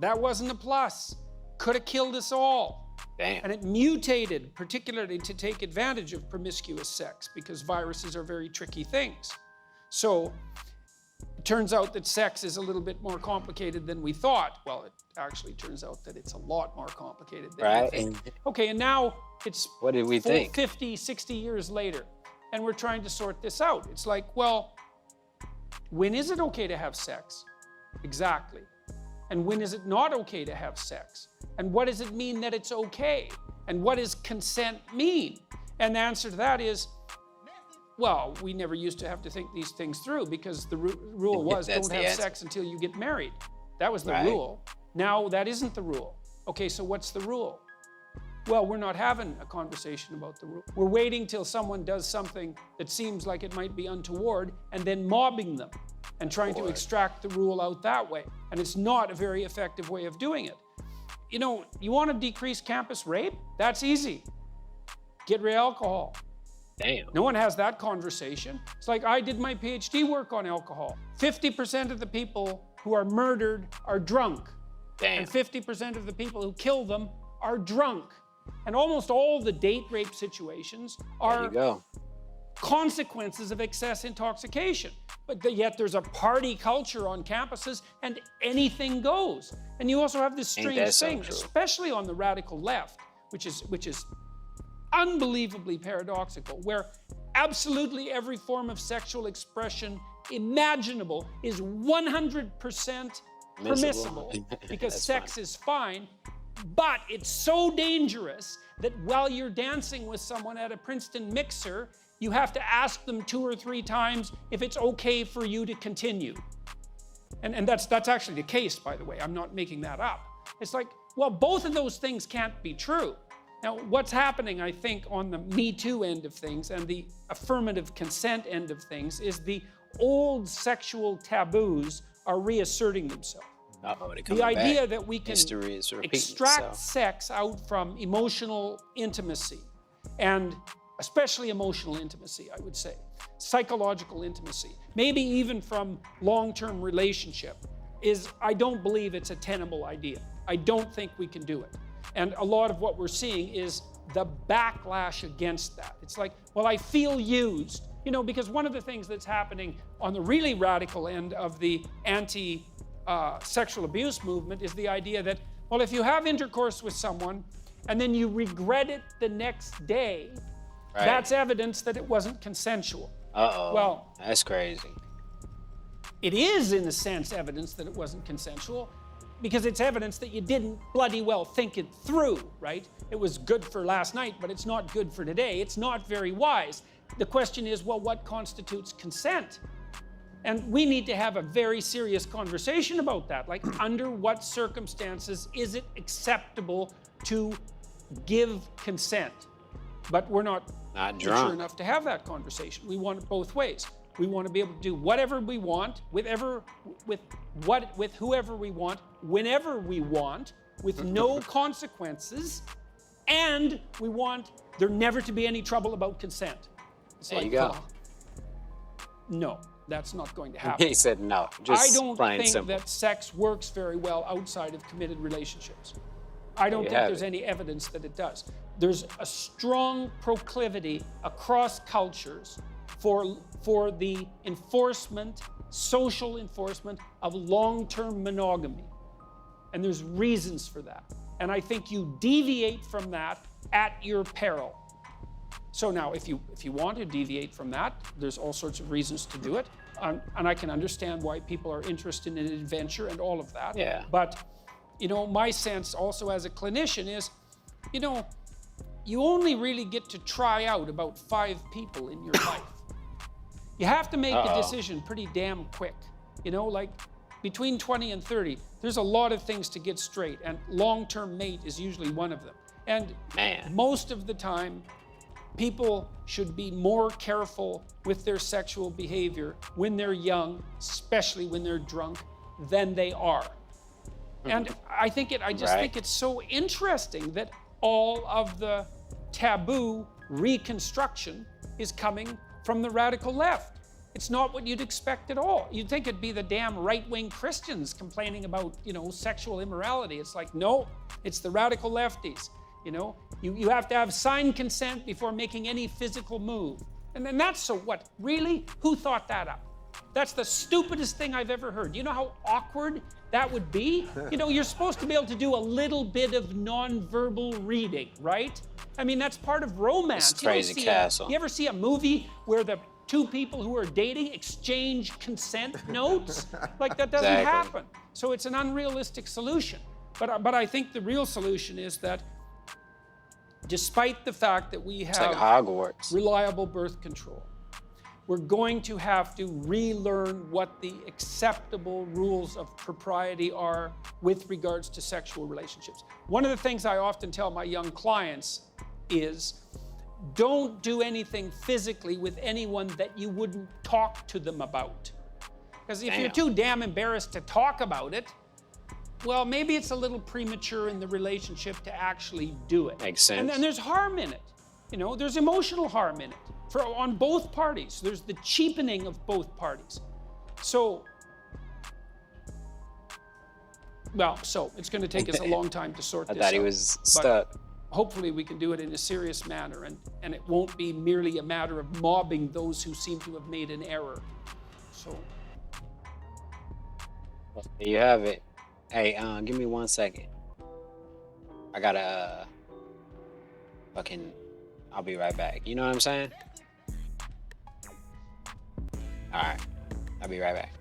that wasn't a plus. Could have killed us all. Damn. And it mutated, particularly to take advantage of promiscuous sex, because viruses are very tricky things. So it turns out that sex is a little bit more complicated than we thought. Well, it actually turns out that it's a lot more complicated than we think. Okay, and now it's what did we think? 50, 60 years later, and we're trying to sort this out. It's like, well, when is it okay to have sex? Exactly. And when is it not okay to have sex? And what does it mean that it's okay? And what does consent mean? And the answer to that is, well, we never used to have to think these things through, because the rule was don't have sex until you get married. That was the rule. Now that isn't the rule. Okay, so what's the rule? Well, we're not having a conversation about the rule. We're waiting till someone does something that seems like it might be untoward and then mobbing them and trying to extract the rule out that way. And it's not a very effective way of doing it. You want to decrease campus rape? That's easy. Get rid of alcohol. Damn. No one has that conversation. It's like I did my PhD work on alcohol. 50% of the people who are murdered are drunk. Damn. And 50% of the people who kill them are drunk. And almost all the date rape situations There are you go. consequences of excess intoxication. But yet there's a party culture on campuses and anything goes. And you also have this Ain't strange that so thing, true. especially on the radical left, which is unbelievably paradoxical, where absolutely every form of sexual expression imaginable is 100% permissible because That's sex is fine, but it's so dangerous that while you're dancing with someone at a Princeton mixer, you have to ask them 2 or 3 times if it's okay for you to continue. And that's actually the case, by the way. I'm not making that up. It's like, well, both of those things can't be true. Now, what's happening, I think, on the Me Too end of things and the affirmative consent end of things is the old sexual taboos are reasserting themselves. The idea that we can History is repeating extract itself. sex out from emotional intimacy, and especially emotional intimacy, I would say, psychological intimacy, maybe even from long-term relationship, I don't believe it's a tenable idea. I don't think we can do it. And a lot of what we're seeing is the backlash against that. It's like, well, I feel used, because one of the things that's happening on the really radical end of the anti-sexual abuse movement is the idea that, well, if you have intercourse with someone and then you regret it the next day, Right. that's evidence that it wasn't consensual. Uh-oh. Well, that's crazy. it is, in a sense, evidence that it wasn't consensual because it's evidence that you didn't bloody well think it through, right? It was good for last night, but it's not good for today. It's not very wise. The question is, well, what constitutes consent? And we need to have a very serious conversation about that. Like, under what circumstances is it acceptable to give consent? But we're not mature drunk. enough to have that conversation. We want it both ways. We want to be able to do whatever we want, with whoever we want, whenever we want, with no consequences, and we want there never to be any trouble about consent. It's There like, you go. no, that's not going to happen. He said no. Just I don't plain think simple. that sex works very well outside of committed relationships. I don't you think have there's it. any evidence that it does. There's a strong proclivity across cultures for the enforcement, social enforcement of long-term monogamy. And there's reasons for that. And I think you deviate from that at your peril. So now, if you want to deviate from that, there's all sorts of reasons to do it. And I can understand why people are interested in adventure and all of that. Yeah. But, my sense also as a clinician is, you only really get to try out about 5 people in your life. You have to make a decision pretty damn quick. Like between 20 and 30, there's a lot of things to get straight, and long-term mate is usually one of them. And most of the time, people should be more careful with their sexual behavior when they're young, especially when they're drunk, than they are. And I just think it's so interesting that all of the taboo reconstruction is coming from the radical left. It's not what you'd expect at all. You'd think it'd be the damn right-wing Christians complaining about, sexual immorality. It's like, no, it's the radical lefties. You have to have signed consent before making any physical move. And then that's so what? Really? Who thought that up? That's the stupidest thing I've ever heard. You know how awkward that would be? You're supposed to be able to do a little bit of nonverbal reading, right? I mean, that's part of romance. It's crazy castle. You ever see a movie where the 2 people who are dating exchange consent notes? Like, that doesn't happen. So it's an unrealistic solution. But I think the real solution is that despite the fact that we have like Hogwarts. reliable birth control, we're going to have to relearn what the acceptable rules of propriety are with regards to sexual relationships. One of the things I often tell my young clients is, don't do anything physically with anyone that you wouldn't talk to them about. Because if you're too damn embarrassed to talk about it, well, maybe it's a little premature in the relationship to actually do it. Makes sense. And then there's harm in it. There's emotional harm in it on both parties. There's the cheapening of both parties. So it's going to take us a long time to sort this out. I thought he was stuck. hopefully we can do it in a serious manner, and it won't be merely a matter of mobbing those who seem to have made an error. So there you have it. Hey, give me 1 second. I gotta I'll be right back. You know what I'm saying? All right, I'll be right back.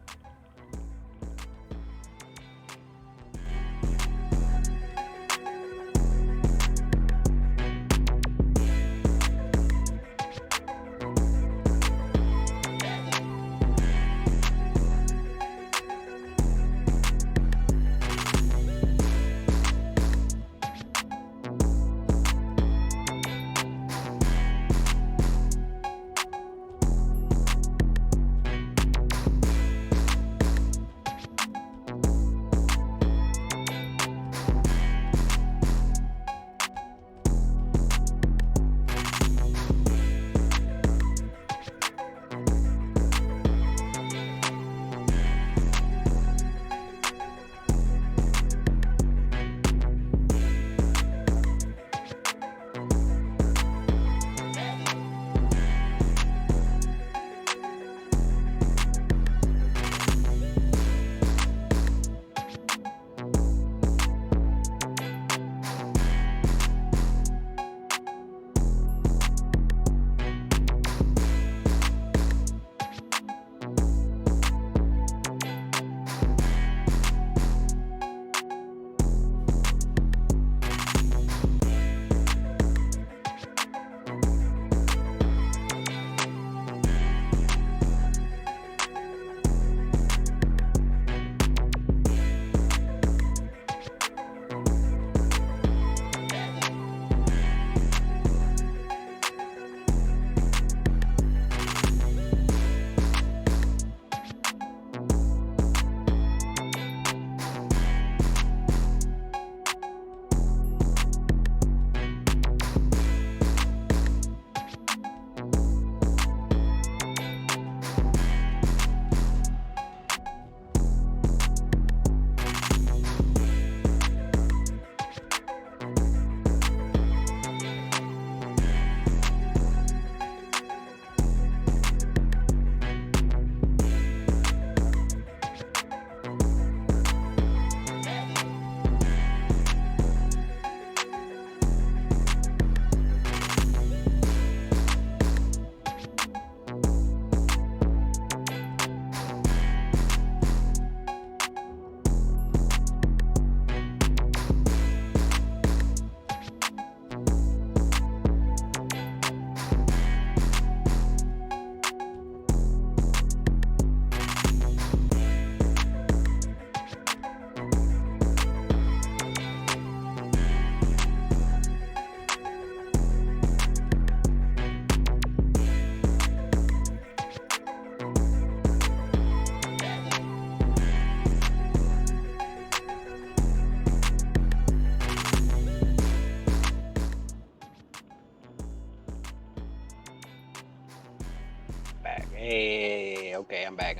Hey, okay, I'm back.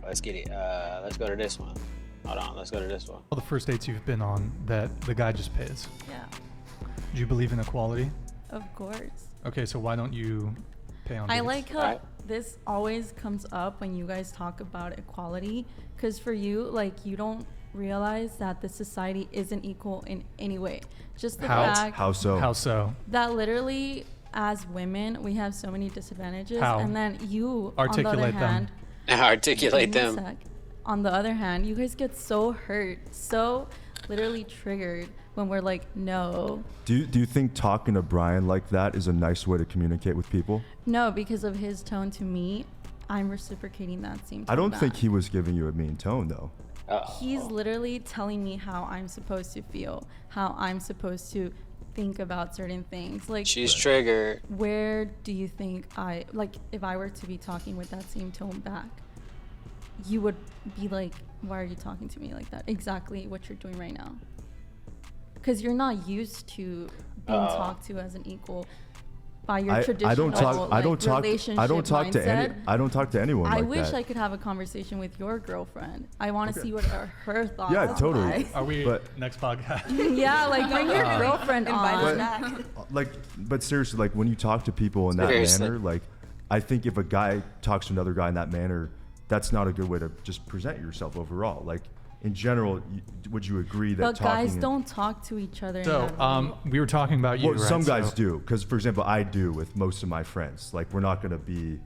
Let's get it. Let's go to this one. Hold on, let's go to this one. All the first dates you've been on that the guy just pays. Yeah. Do you believe in equality? Of course. Okay, so why don't you pay on I dates? like how this always comes up when you guys talk about equality, because for you, like, you don't realize that the society isn't equal in any way. Just the fact How so? How so? that literally, as women, we have so many disadvantages, How? and then you, Articulate on the other hand, Articulate give me a them. sec. On the other hand, you guys get so hurt, so literally triggered when we're like, no. Do you think talking to Brian like that is a nice way to communicate with people? No, because of his tone to me, I'm reciprocating that same tone I don't back. think he was giving you a mean tone though. He's literally telling me how I'm supposed to feel, how I'm supposed to think about certain things. Like, She's triggered. Where do you think if I were to be talking with that same tone back, you would be like, why are you talking to me like that? Exactly what you're doing right now. Because you're not used to being talked to as an equal by your I traditional don't talk. I don't talk. relationship I don't talk to any. mindset. I don't talk to anyone I like wish that. I could have a conversation with your girlfriend. I want to Okay. see what are her thoughts. Yeah, on totally. life. Are we But- next podcast? Yeah, like bring your girlfriend Invite on. her back. But seriously, like when you talk to people in that Seriously. manner, like I think if a guy talks to another guy in that manner, that's not a good way to just present yourself overall. Like in general, would you agree that But talking? guys don't talk to each other. So, in that we were talking about you, Well, right? some guys So- do, because for example, I do with most of my friends. Like we're not going to be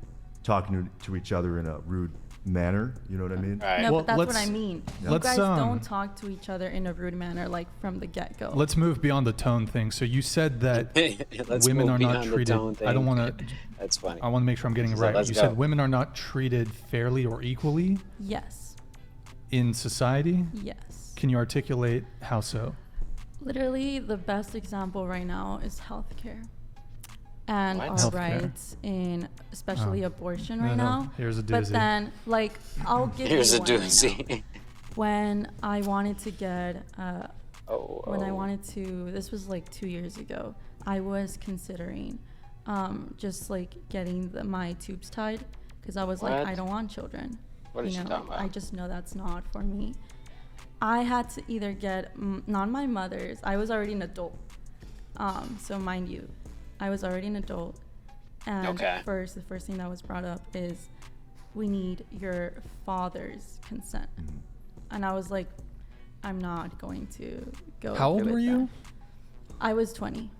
talking to each other in a rude manner. You know what I mean? No, Well, but that's what let's- I mean. You let's, guys um, don't talk to each other in a rude manner, like from the get-go. Let's move beyond the tone thing. So you said that Let's women move are not beyond the treated. tone I don't thing. want to. That's funny. I want to make sure I'm getting it So right. let's You go. said women are not treated fairly or equally Yes. in society. Yes. Can you articulate how so? Literally, the best example right now is healthcare and What? our Healthcare. rights in, especially Oh. abortion No, right no. now. Here's a But doozy. then, like, I'll give Here's you a one right doozy. now. When I wanted to get, when I oh. wanted to, this was like 2 years ago, I was considering just like getting my tubes tied because I was like, What? I don't want children. What is she talking about? I just know that's not for me. I had to either get, not my mother's, I was already an adult. So mind you, I was already an adult. And Okay. the first thing that was brought up is we need your father's consent. And I was like, I'm not going to go. How old through were with you? that. I was 20.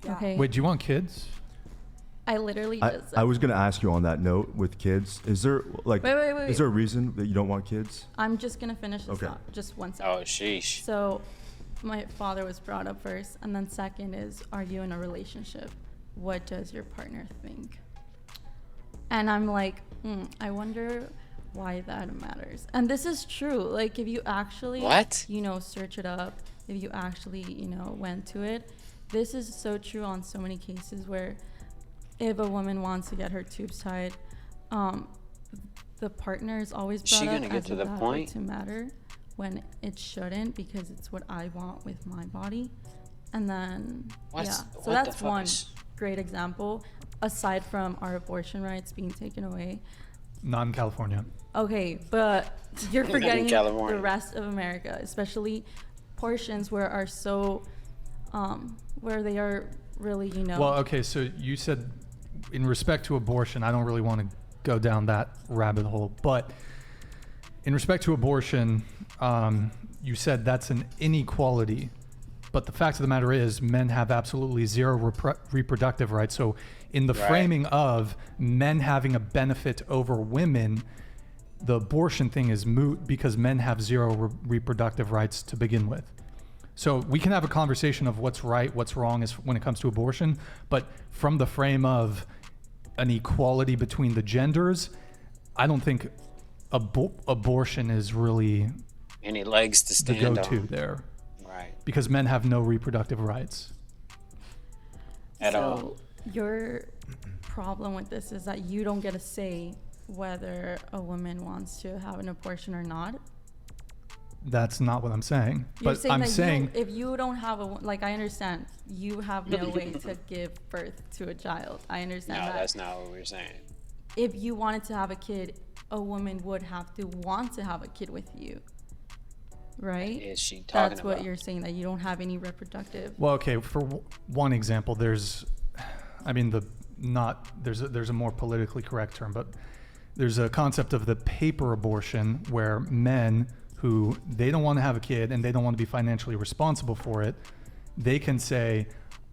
Yeah. Okay. Wait, do you want kids? I literally I, just. I was going to ask you on that note with kids. Is there like Wait. is there a reason that you don't want kids? I'm just gonna finish this Okay. thought. Just one second. Oh, sheesh. So, my father was brought up first, and then second is, are you in a relationship? What does your partner think? And I'm like, I wonder why that matters. And this is true. Like, if you actually, What? search it up, if you actually, went to it, this is so true on so many cases where if a woman wants to get her tubes tied, the partner is always Is she brought gonna up get as to if the that were point? to matter when it shouldn't, because it's what I want with my body. And then What's- yeah, what so the that's fuck one is- great example aside from our abortion rights being taken away. Not in California. Okay, but you're In forgetting California. the rest of America, especially portions where are so where they are really, Well, okay, so you said in respect to abortion, I don't really want to go down that rabbit hole, but in respect to abortion, you said that's an inequality. But the fact of the matter is, men have absolutely zero reproductive rights. So, in the Right. framing of men having a benefit over women, the abortion thing is moot because men have zero reproductive rights to begin with. So we can have a conversation of what's right, what's wrong is when it comes to abortion, but from the frame of an equality between the genders, I don't think abortion is really Any legs to the stand go-to on. there. Right. Because men have no reproductive rights. At so all. your problem with this is that you don't get a say whether a woman wants to have an abortion or not. That's not what I'm saying. You're But saying I'm that saying if you don't have like, I understand you have no way to give birth to a child. I understand No, that. that's not what we're saying. If you wanted to have a kid, a woman would have to want to have a kid with you, right? Is she talking That's what about? you're saying, that you don't have any reproductive. Well, okay. For one example, there's a more politically correct term, but there's a concept of the paper abortion where men who they don't want to have a kid and they don't want to be financially responsible for it, they can say,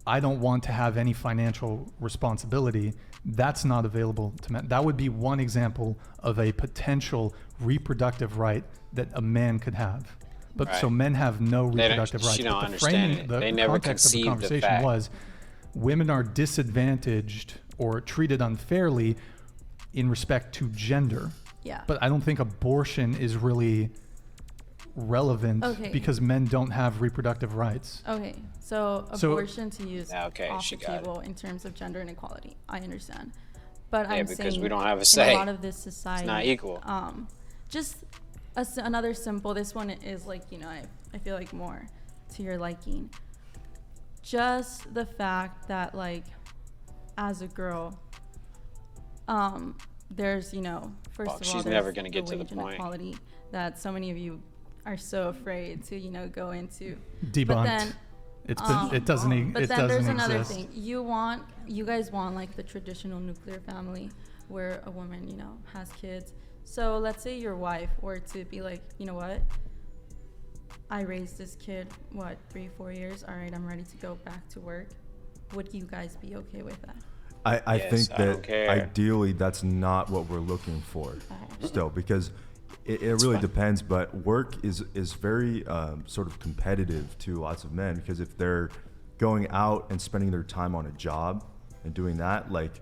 I don't want to have any financial responsibility. That's not available to men. That would be one example of a potential reproductive right that a man could have. But so Right. men have no They don't- reproductive rights. she don't But the understand framing, it. the They never context of the conceived the conversation fact. was women are disadvantaged or treated unfairly in respect to gender. Yeah. But I don't think abortion is really relevant Okay. because men don't have reproductive rights. Okay, so So- abortion to use Okay, off she the got it. table in terms of gender inequality. I understand, but Yeah, I'm because saying we don't have a in say. a lot of this society, not equal. Just another simple. This one is like, I feel like more to your liking. Just the fact that, like, as a girl, there's, you know, first Fuck, of all, she's there's never gonna get the to the wage point. inequality that so many of you are so afraid to, you know, go into. Debunked. But then, It doesn't. but It then doesn't there's another exist. thing. You guys want like the traditional nuclear family where a woman, you know, has kids. So let's say your wife were to be like, you know what? I raised this kid, 3-4 years. All right, I'm ready to go back to work. Would you guys be okay with that? I Yes, think I don't that care. ideally that's not what we're looking for still, because it really fine. depends, but work is very sort of competitive to lots of men, because if they're going out and spending their time on a job and doing that, like,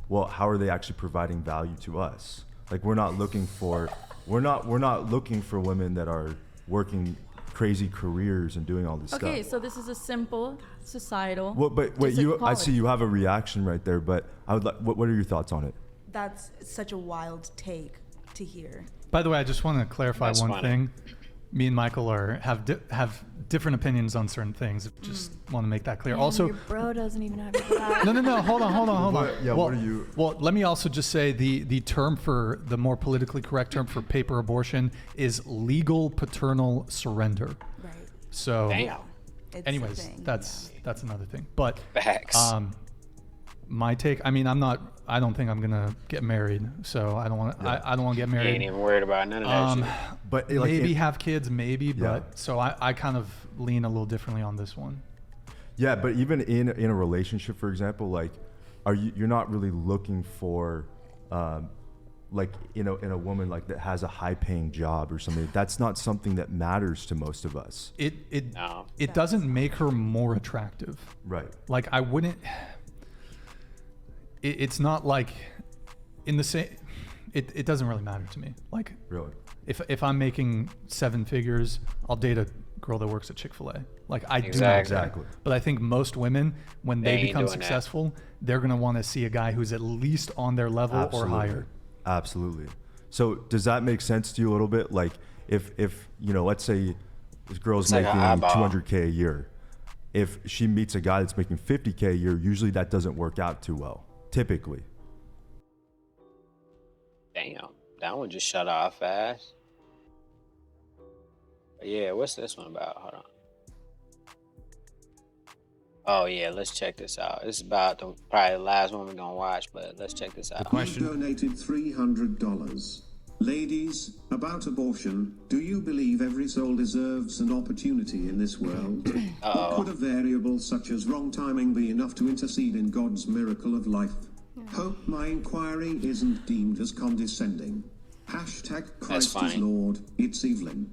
well, how are they actually providing value to us? Like, we're not looking for women that are working crazy careers and doing all this Okay, stuff. so this is a simple societal. Well, but wait, I disequality. see you have a reaction right there, but I would like, what are your thoughts on it? That's such a wild take to hear. By the way, I just want to clarify That's one funny. thing. Me and Michael have different opinions on certain things. Just want to make that clear. Also, your bro doesn't even have your back. no. Hold on. What- yeah, well, what are you- Well, let me also just say the term for the more politically correct term for paper abortion is legal paternal surrender. Right. So, Damn. It's a anyways, thing, that's another thing. But Facts. my take. I mean, I don't think I'm gonna get married. So I don't want to. I don't want to get You married. ain't even worried about none of that shit. But Maybe have kids, maybe. Yeah. But so I kind of lean a little differently on this one. Yeah, but even in a relationship, for example, like, you're not really looking for, like, in a woman like that has a high paying job or something. That's not something that matters to most of us. It doesn't make her more attractive. Right. Like, I wouldn't. It's not like in the same. It doesn't really matter to me. Like, really, if I'm making 7 figures, I'll date a girl that works at Chick-fil-A. Like, I do Exactly. But I think most women, when They they ain't become doing that. successful, they're gonna want to see a guy who's at least on their level Absolutely. or higher. Absolutely. So does that make sense to you a little bit? Like, if you know, let's say this girl's It's like an making eyeball. 200K a year, if she meets a guy that's making 50K a year, usually that doesn't work out too well, typically. Damn, that one just shut off fast. But yeah, what's this one about? Hold on. Oh yeah, let's check this out. This is about probably the last one we're gonna watch, but let's check this out. You donated $300. Ladies, about abortion, do you believe every soul deserves an opportunity in this world? Or could a variable such as wrong timing be enough to intercede in God's miracle of life? Hope my inquiry isn't deemed as condescending. Hashtag Christ is funny. Lord, it's Evelyn.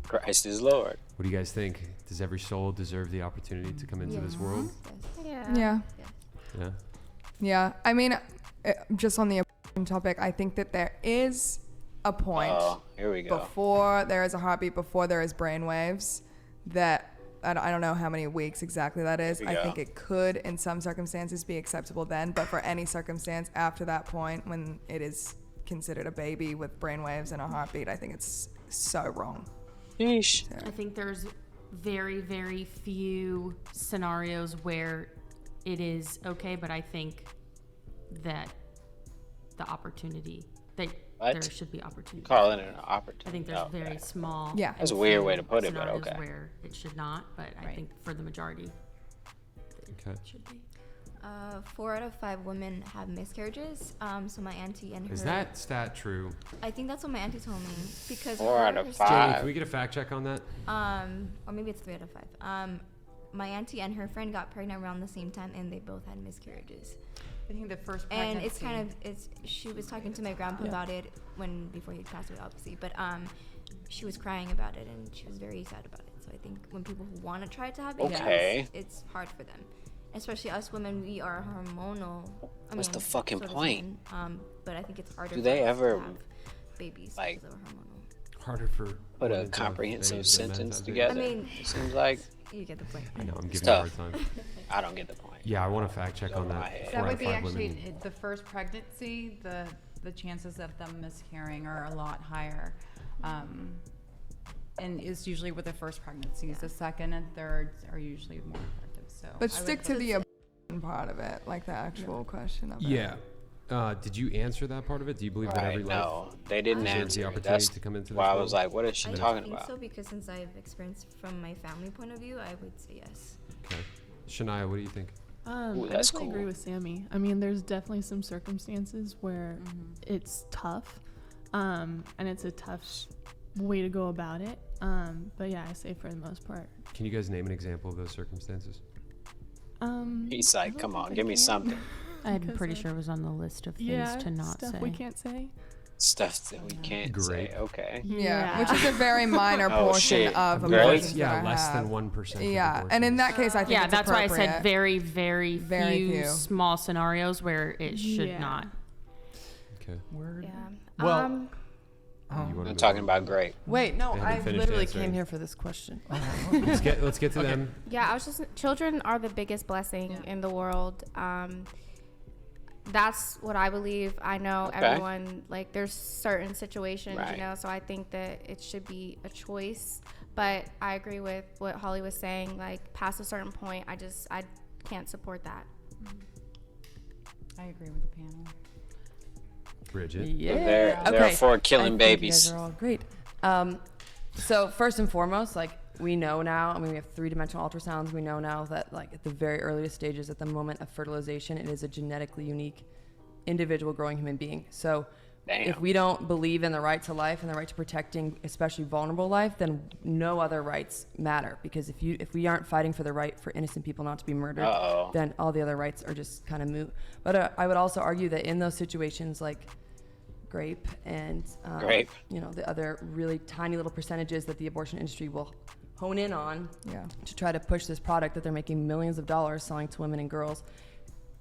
Christ is Lord. What do you guys think? Does every soul deserve the opportunity to come into this world? Yeah. Yeah. Yeah. I mean, just on the abortion topic, I think that there is a point Here we go. before there is a heartbeat, before there is brainwaves, that I don't know how many weeks exactly that is. Here we I go. think it could, in some circumstances, be acceptable then, but for any circumstance after that point, when it is considered a baby with brainwaves and a heartbeat, I think it's so wrong. Yeesh. I think there's very, very few scenarios where it is okay, but I think that the opportunity, that What? there should be opportunity. Calling it an opportunity. I think there's Okay. very small. Yeah. That's a and weird few way to put it, but scenarios okay. Where it should not, but I think for the majority, Okay. it should be. 4 out of 5 women have miscarriages. So my auntie and her. Is that stat true? I think that's what my auntie told me because 4 out of her 5. Jamie, can we get a fact check on that? or maybe it's 3 out of 5. My auntie and her friend got pregnant around the same time, and they both had miscarriages. I think the first And it's pregnancy- kind of she was talking to my grandpa about it before he passed away, obviously. But she was crying about it, and she was very sad about it. So I think when people who want to try to have babies, Okay. it's hard for them. Especially us women, we are hormonal. What's the fucking so does point? men, but I think it's harder. Do for they us ever, to have babies like, because we're hormonal? Harder for put a women to comprehensive raise than men sentence to together? I mean, it seems like you get the point. I know, I'm It's giving you a hard tough. time. I don't get the point. Yeah, I want a fact check on my that. head. 4 That out would of be 5 actually women. the first pregnancy. The chances of them miscarrying are a lot higher, and it's usually with the first pregnancies. The second and third are usually more effective. So But I would stick to put- the part of it, like the actual question of it. Yeah. Did you answer that part of it? Do you believe that every No, life they didn't deserves the answer. opportunity That's to come into this why I world? was like, what is she talking I think about? so, because since I've experienced from my family point of view, I would say yes. Okay. Shania, what do you think? Ooh, I that's definitely cool. agree with Sammy. I mean, there's definitely some circumstances where it's tough, and it's a tough way to go about it. But yeah, I say for the most part. Can you guys name an example of those circumstances? He's like, come on, give me something. I'm pretty sure it was on the list of things Yeah, to not stuff say. we can't say. Stuff that we can't say. Okay. Yeah, which is a very minor Oh, portion shit. of Grape? abortions. Yeah, that I less than have. 1% of Yeah, and in that case, I think yeah, it's that's why I said appropriate. very, very, Very few, few. small scenarios where it should Yeah. not. Okay. Yeah. Well, I'm talking about grape. Wait, no, They haven't I finished literally answering. came here for this question. let's get to them. Yeah, I was just children are the biggest blessing in the world. That's what I believe. I know Okay. everyone, like, there's certain situations, Right. you know, so I think that it should be a choice. But I agree with what Holly was saying, like, past a certain point, I can't support that. I agree with the panel. Bridget. Yeah. They're for I killing think you babies. guys are all great. So first and foremost, like, we know now, I mean, we have 3-dimensional ultrasounds. We know now that, like, at the very earliest stages, at the moment of fertilization, it is a genetically unique individual growing human being. So if we don't believe in the right to life and the right to protecting especially vulnerable life, then no other rights matter. Because if we aren't fighting for the right for innocent people not to be murdered, then all the other rights are just kind of moot. But I would also argue that in those situations, like grape and Grape. you know, the other really tiny little percentages that the abortion industry will hone in on to try to push this product that they're making millions of dollars selling to women and girls,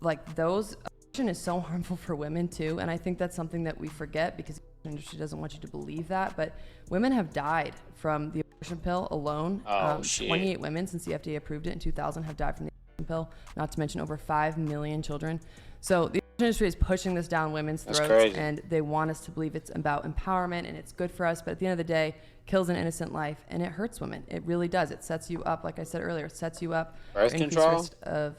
like, those, abortion is so harmful for women too. And I think that's something that we forget because the industry doesn't want you to believe that, but women have died from the abortion pill alone. Shit. 28 women since the FDA approved it in 2000 have died from the abortion pill, not to mention over 5 million children. So the industry is pushing this down women's That's throats, crazy. and they want us to believe it's about empowerment and it's good for us. But at the end of the day, kills an innocent life, and it hurts women. It really does. It sets you up, like I said earlier, it sets you up Birth for increased control? risk of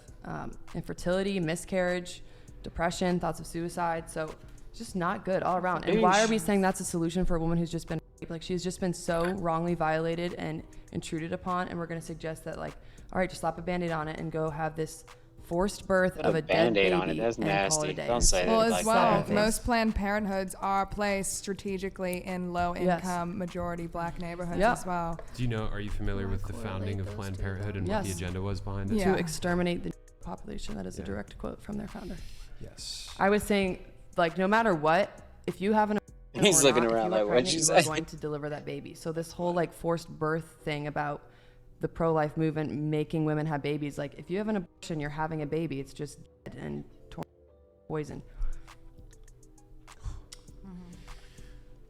infertility, miscarriage, depression, thoughts of suicide. So it's just not good all around. And why are we saying that's a solution for a woman who's just been raped? Like, she's just been so wrongly violated and intruded upon, and we're going to suggest that, like, all right, just slap a Band-Aid on it and go have this forced birth Put of a a dead Band-Aid baby on it. That's and call it nasty. a day. Don't say Well, that as like well, that. most Planned Parenthoods are placed strategically in low-income, majority Black neighborhoods Yeah. as well. Do you know, are you familiar with the founding of Planned Parenthood and what the Yes. agenda was behind it? To exterminate the population. That is a direct quote from their founder. Yes. I was saying, like, no matter what, if you have an abortion He's or looking not, if around you like, are what'd pregnant, you you are say? going to deliver that baby. So this whole, like, forced birth thing about the pro-life movement making women have babies, like, if you have an abortion, you're having a baby. It's just dead and poison.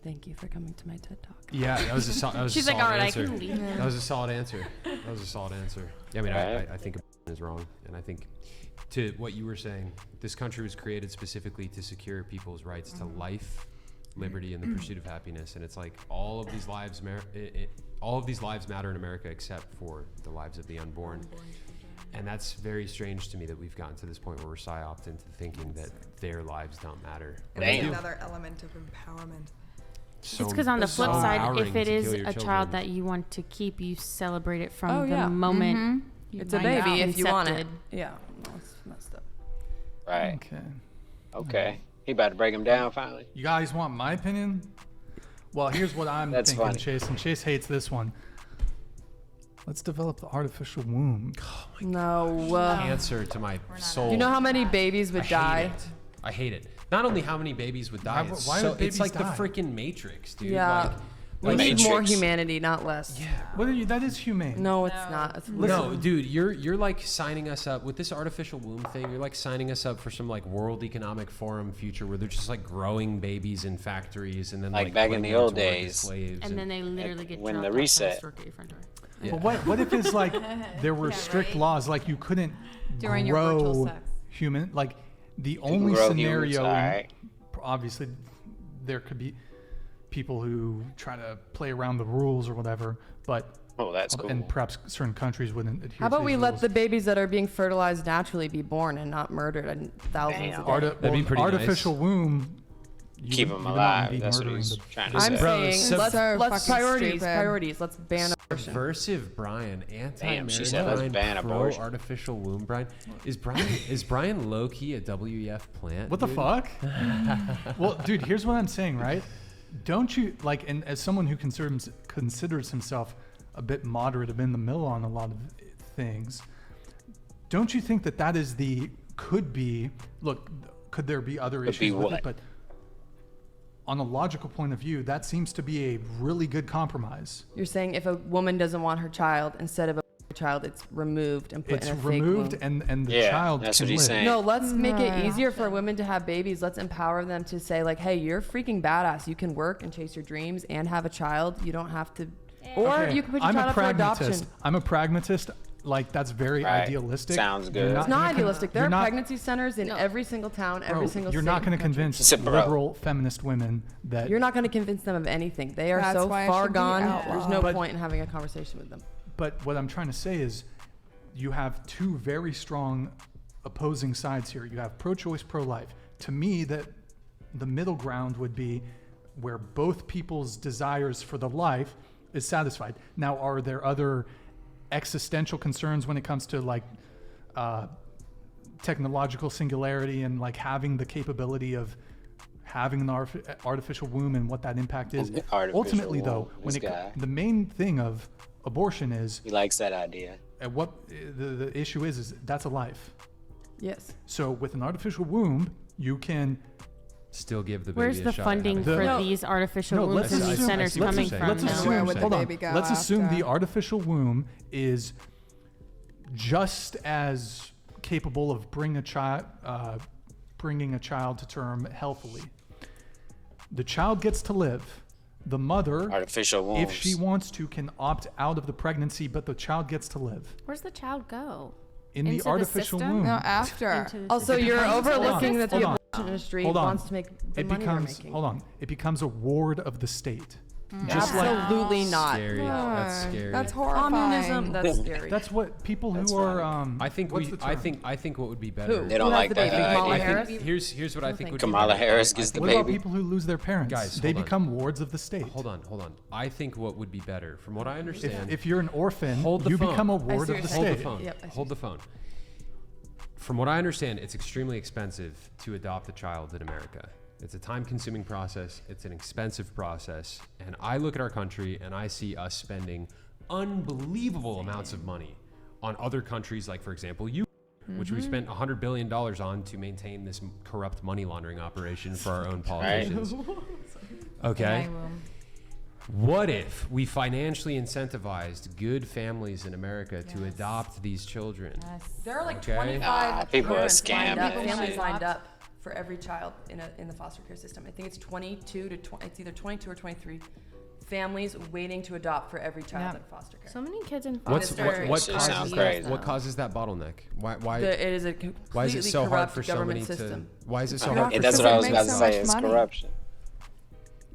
Thank you for coming to my TED Talk. Yeah, that was a, that was She's a like, solid "All right, I answer. can leave now." That was a solid answer. That was a solid answer. Yeah, I mean, I think abortion is wrong, and I think to what you were saying, this country was created specifically to secure people's rights to life, liberty, and the pursuit of happiness. And it's like all of these lives matter in America except for the lives of the unborn. And that's very strange to me that we've gotten to this point where we're psyoped into thinking that their lives don't matter. And But they it's do. another element of empowerment. So- It's because on the so flip side, empowering if it to is kill a your child children. that you want to keep, you celebrate it from Oh, the yeah. moment you It's a find out baby if you want it. concepted. Yeah, that's messed up. Right. Okay. Okay. He about to break him down finally. You guys want my opinion? Well, here's what I'm That's thinking, funny. Chase, and Chase hates this one. Let's develop the artificial womb. No. Cancer to my soul. You know how many babies would I hate die? it. I hate it. Not only how many babies would die, it's, Why so, would it's babies like die? the freaking Matrix, dude. Yeah. Like, We need more Matrix. humanity, not less. Yeah. What are you? That is humane. No, it's not. It's No, dude, you're like signing us up with this artificial womb thing. You're like signing us up for some like World Economic Forum future where they're just like growing babies in factories and then Like back in putting the them old to work as days. slaves And then they literally get when dropped the off on a reset. stork at your front door. Yeah. But what if it's like there were strict laws, like you couldn't During your virtual grow sex. human, like the can only grow scenario, humans, alright. obviously there could be people who try to play around the rules or whatever, but Oh, that's cool. And perhaps certain countries wouldn't adhere How about to we these let rules. the babies that are being fertilized naturally be born and not murdered and thousands of That'd be pretty artificial womb. Keep them alive. That's what he's trying to say. I'm saying let's fucking priorities. Let's ban abortion. Subversive Brian, Damn, she anti-marriage said let's Brian, ban abortion. pro-artificial womb Brian. Is Brian low-key a WEF plant? What the dude? fuck? Well, dude, here's what I'm saying, right? Don't you like, and as someone who considers himself a bit moderate, a bit in the middle on a lot of things, don't you think that is could there be other issues with it? But on a logical point of view, that seems to be a really good compromise. You're saying if a woman doesn't want her child, instead of a child, it's removed and put in a fake womb. and the child that's can what he's live. saying. No, let's make it easier for women to have babies. Let's empower them to say like, hey, you're freaking badass. You can work and chase your dreams and have a child. You don't have to, or Okay, you can put your I'm child a up for adoption. pragmatist. I'm a pragmatist. Like, that's very Right. idealistic. Sounds You're good. It's not idealistic. There you're are not- pregnancy centers in every single town, every single You're state. not going to convince Bro. liberal feminist women that You're not going to convince them of anything. They are That's so why it far should be gone. outlawed. There's no But- point in having a conversation with them. But what I'm trying to say is you have two very strong opposing sides here. You have pro-choice, pro-life. To me, that the middle ground would be where both people's desires for the life is satisfied. Now, are there other existential concerns when it comes to like technological singularity and like having the capability of having an artificial womb and what that impact is? Artificial Ultimately, though, womb, when this guy. the main thing of abortion is He likes that idea. what the issue is that's a life. Yes. So with an artificial womb, you can Still give the baby Where's a the shot at funding having- for No. these artificial no. wombs Let's and these assume, centers coming from? let's though? assume, Where would the hold on. baby go Let's assume after? the artificial womb is just as capable of bringing a child to term healthily. The child gets to live. The mother, Artificial wombs. if she wants to, can opt out of the pregnancy, but the child gets to live Where's the child go? in the Into the artificial system? womb. No, after. Into the Also, system. you're Hold on. overlooking that the Hold on. abortion industry Hold on. wants to make the It money becomes they're making. hold on. It becomes a ward of the state. Just like Absolutely not. Scary. No, That's scary. That's horrifying. Communism. That's scary. that's what people That's who are. fine. I think what's we. the I term? think what would be better. Who? They don't Who has like the that baby? Kamala idea. Harris? Here's what I think would be Kamala better. Harris I gets the think- What about baby. people who lose their parents? Guys, they hold on. become wards of the state. Hold on. I think what would be better, from what I understand. If you're an orphan, Hold the you phone. become a I ward see of the what Hold you're the state. phone. Yep, I see Hold the phone. From what I understand, it's extremely expensive to adopt a child in America. It's a time-consuming process. It's an expensive process. And I look at our country and I see us spending unbelievable amounts of money on other countries, like, for example, which we spent $100 billion on to maintain this corrupt money laundering operation for our own politicians. Okay. What if we financially incentivized good families in America to adopt these children? There are like Okay. 25 people are parents lined up, scamming. families lined up for every child in the foster care system. I think it's 22 to 20. It's either 22 or 23 families waiting to adopt for every child in foster care. So many kids in What foster. sounds causes crazy. what causes that bottleneck? Why It is a why is completely it so hard corrupt for so government many system. to? Why is it so Okay, hard? For that's so what I many was to about to so say. much It's money. corruption.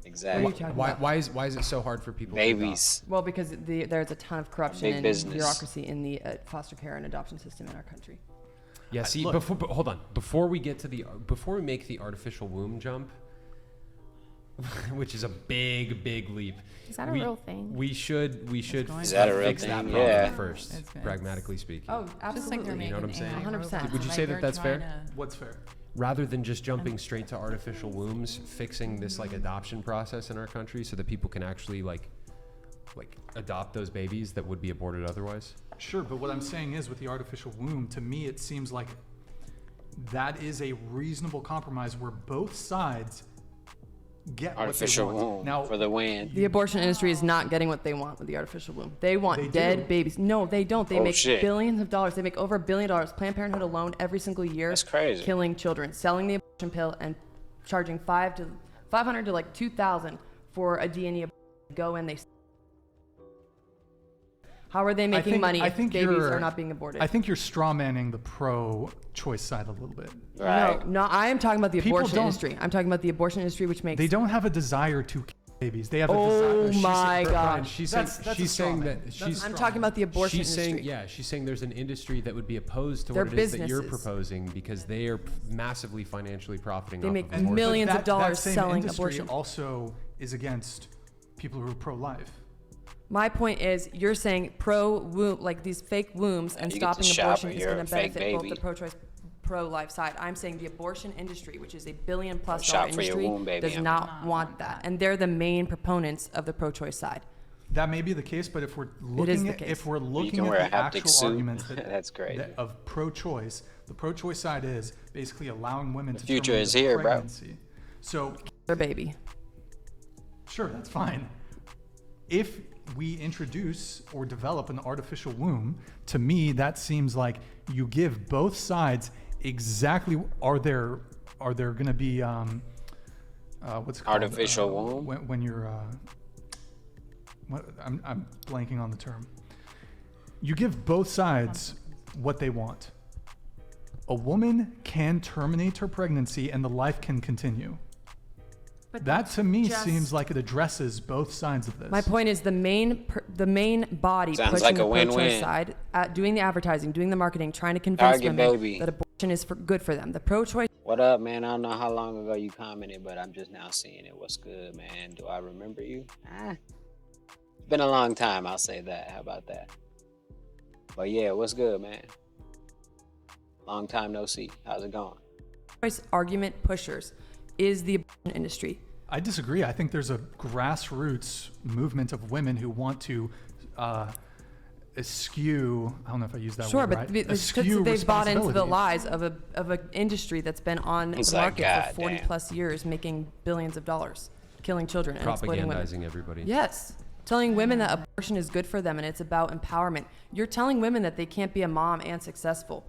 Exactly. Why is it so hard for people? To Babies. Well, because there's a ton of corruption Big and business. bureaucracy in the foster care and adoption system in our country. adopt? Yeah. See, look. but hold on. Before we make the artificial womb jump, which is a big leap. Is that a real thing? We should Is that a real fix that thing? problem Yeah. first, It's- pragmatically speaking. Oh, Just like absolutely. they're You making know what I'm saying? 100%. Would you say that that's fair? What's fair? Rather than just jumping straight to artificial wombs, fixing this like adoption process in our country so that people can actually like adopt those babies that would be aborted otherwise? Sure, but what I'm saying is with the artificial womb, to me it seems like that is a reasonable compromise where both sides get Artificial what they want. womb Now, for the win. The abortion industry is not getting what they want with the artificial womb. They want They dead do. babies. No, they don't. They Oh, make shit. billions of dollars. They make over $1 billion. Planned Parenthood alone every single year. That's crazy. Killing children, selling the abortion pill, and charging $500 to like $2,000 for a D&E abortion. Go in, they. How are they making money if babies are not being aborted? I think you're straw manning the pro-choice side a little bit. Right. No, I am talking about the People abortion don't- industry. I'm talking about the abortion industry, which makes They don't have a desire to babies. They have a Oh desire. my Brian, God. She's that's- saying, that's a she's straw saying man. that she's. I'm talking about the abortion She's saying, industry. yeah, she's saying there's an industry that would be opposed to They're what it is that you're businesses. proposing because they are massively financially profiting They off make of abortion. millions of that dollars same selling industry abortion. also is against people who are pro-life. My point is, you're saying pro-womb, like these fake wombs and You get to stopping shop abortion and is you're going a to fake benefit both baby. the pro-choice, pro-life side. I'm saying the abortion industry, which is a $1 billion+ Shop for your industry, womb, baby. does not want that, and they're the main proponents of the pro-choice side. That may be the case, but if we're is looking the at case. if we're You looking can wear a at the haptic actual suit. arguments That's crazy. of pro-choice, the pro-choice side is basically allowing women to future terminate is a here, bro. pregnancy. So Their baby. sure, that's fine. If we introduce or develop an artificial womb, to me that seems like you give both sides exactly. Are there going to be what's it called? Artificial womb? When you're I'm blanking on the term. You give both sides what they want. A woman can terminate her pregnancy and the life can continue. But That that's to me just- seems like it addresses both sides of this. My point is the main body Sounds pushing like the a pro-choice win-win. side, doing the advertising, doing the marketing, trying to convince Target women baby. that abortion is good for them. The pro-choice What up, man? I don't know how long ago you commented, but I'm just now seeing it. What's good, man? Do I remember you? It's been a long time, I'll say that. How about that? But yeah, what's good, man? Long time no see. How's it going? argument pushers is the abortion industry. I disagree. I think there's a grassroots movement of women who want to eschew. I don't know if I used that Sure, word but right. it's Eschew because they've bought into the responsibilities. lies of an industry that's been on It's the like, market God for 40 damn. plus years, making billions of dollars, killing children and exploiting women. Propagandizing everybody. Yes. Telling women that abortion is good for them and it's about empowerment. You're telling women that they can't be a mom and successful.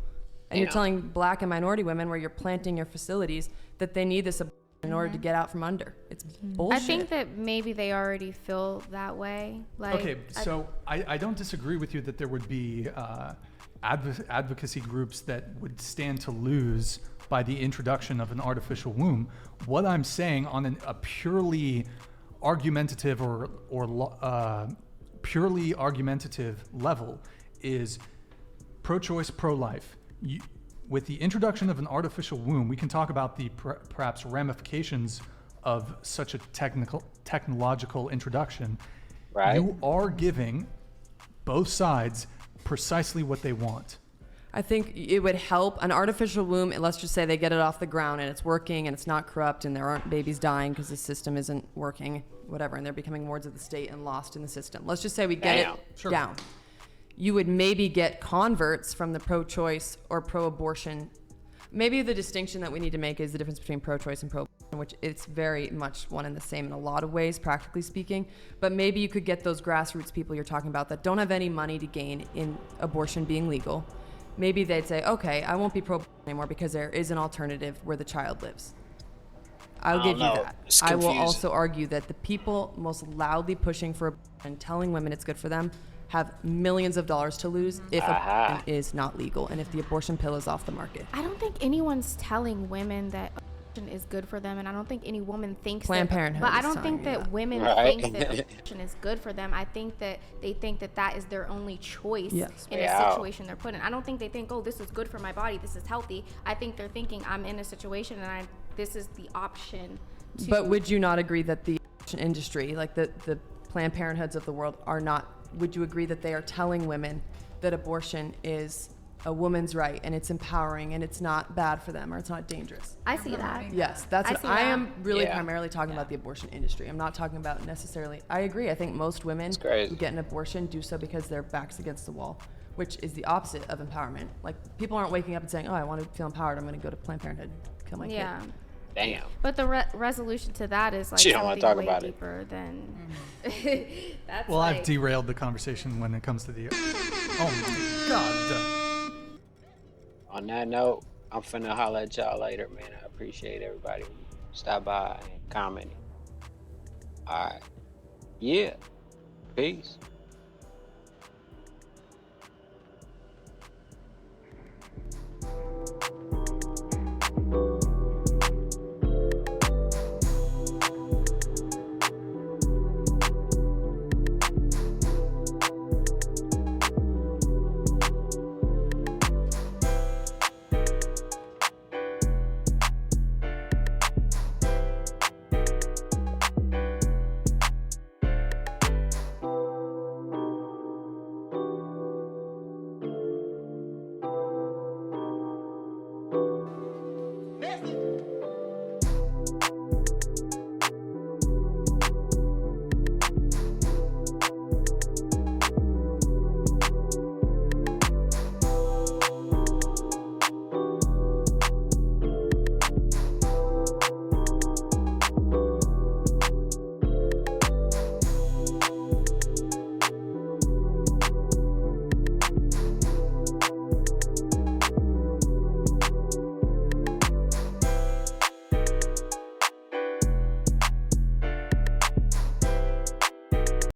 And you're Damn. telling black and minority women where you're planting your facilities that they need this abortion in order to get out from under. It's bullshit. I think that maybe they already feel that way. Like, Okay, so I don't disagree with you that there would be advocacy groups that would stand to lose by the introduction of an artificial womb. What I'm saying on a purely argumentative or purely argumentative level is pro-choice, pro-life. With the introduction of an artificial womb, we can talk about the perhaps ramifications of such a technological introduction. Right. You are giving both sides precisely what they want. I think it would help an artificial womb, and let's just say they get it off the ground and it's working and it's not corrupt and there aren't babies dying because the system isn't working, whatever, and they're becoming wards of the state and lost in the system. Let's just say we get Damn. it down. You would maybe get converts from the pro-choice or pro-abortion. Maybe the distinction that we need to make is the difference between pro-choice and pro-abortion, which it's very much one and the same in a lot of ways, practically speaking. But maybe you could get those grassroots people you're talking about that don't have any money to gain in abortion being legal. Maybe they'd say, okay, I won't be pro-abortion anymore because there is an alternative where the child lives. I'll give you that. It's I will confusing. also argue that the people most loudly pushing for abortion and telling women it's good for them have millions of dollars to lose if abortion is not legal and if the abortion pill is off the market. I don't think anyone's telling women that abortion is good for them, and I don't think any woman thinks Planned that. Parenthood But I is don't telling think you that that. women Right. think that abortion is good for them. I think that they think that that is their only choice Yes. in Yeah. a situation they're put in. I don't think they think, oh, this is good for my body, this is healthy. I think they're thinking, I'm in a situation and this is the option. But would you not agree that the abortion industry, like the Planned Parenthoods of the world, are not? Would you agree that they are telling women that abortion is a woman's right and it's empowering and it's not bad for them or it's not dangerous? I see that. Yes, that's I what see I that. am really Yeah. primarily talking about the abortion industry. I'm not talking about necessarily. I agree. I think most women crazy. who get an abortion do so because their back's against the wall, which is the opposite of empowerment. Like people aren't waking up and saying, "Oh, I want to feel empowered. I'm going to go to Planned Parenthood, kill my Yeah. kid." Damn. But the resolution to that is like She don't wanna something talk way about it. deeper than. That's Well, like, I've derailed the conversation when it comes to the. Oh my God. On that note, I'm finna holler at y'all later, man. I appreciate everybody who stopped by and commented. All right. Yeah. Peace.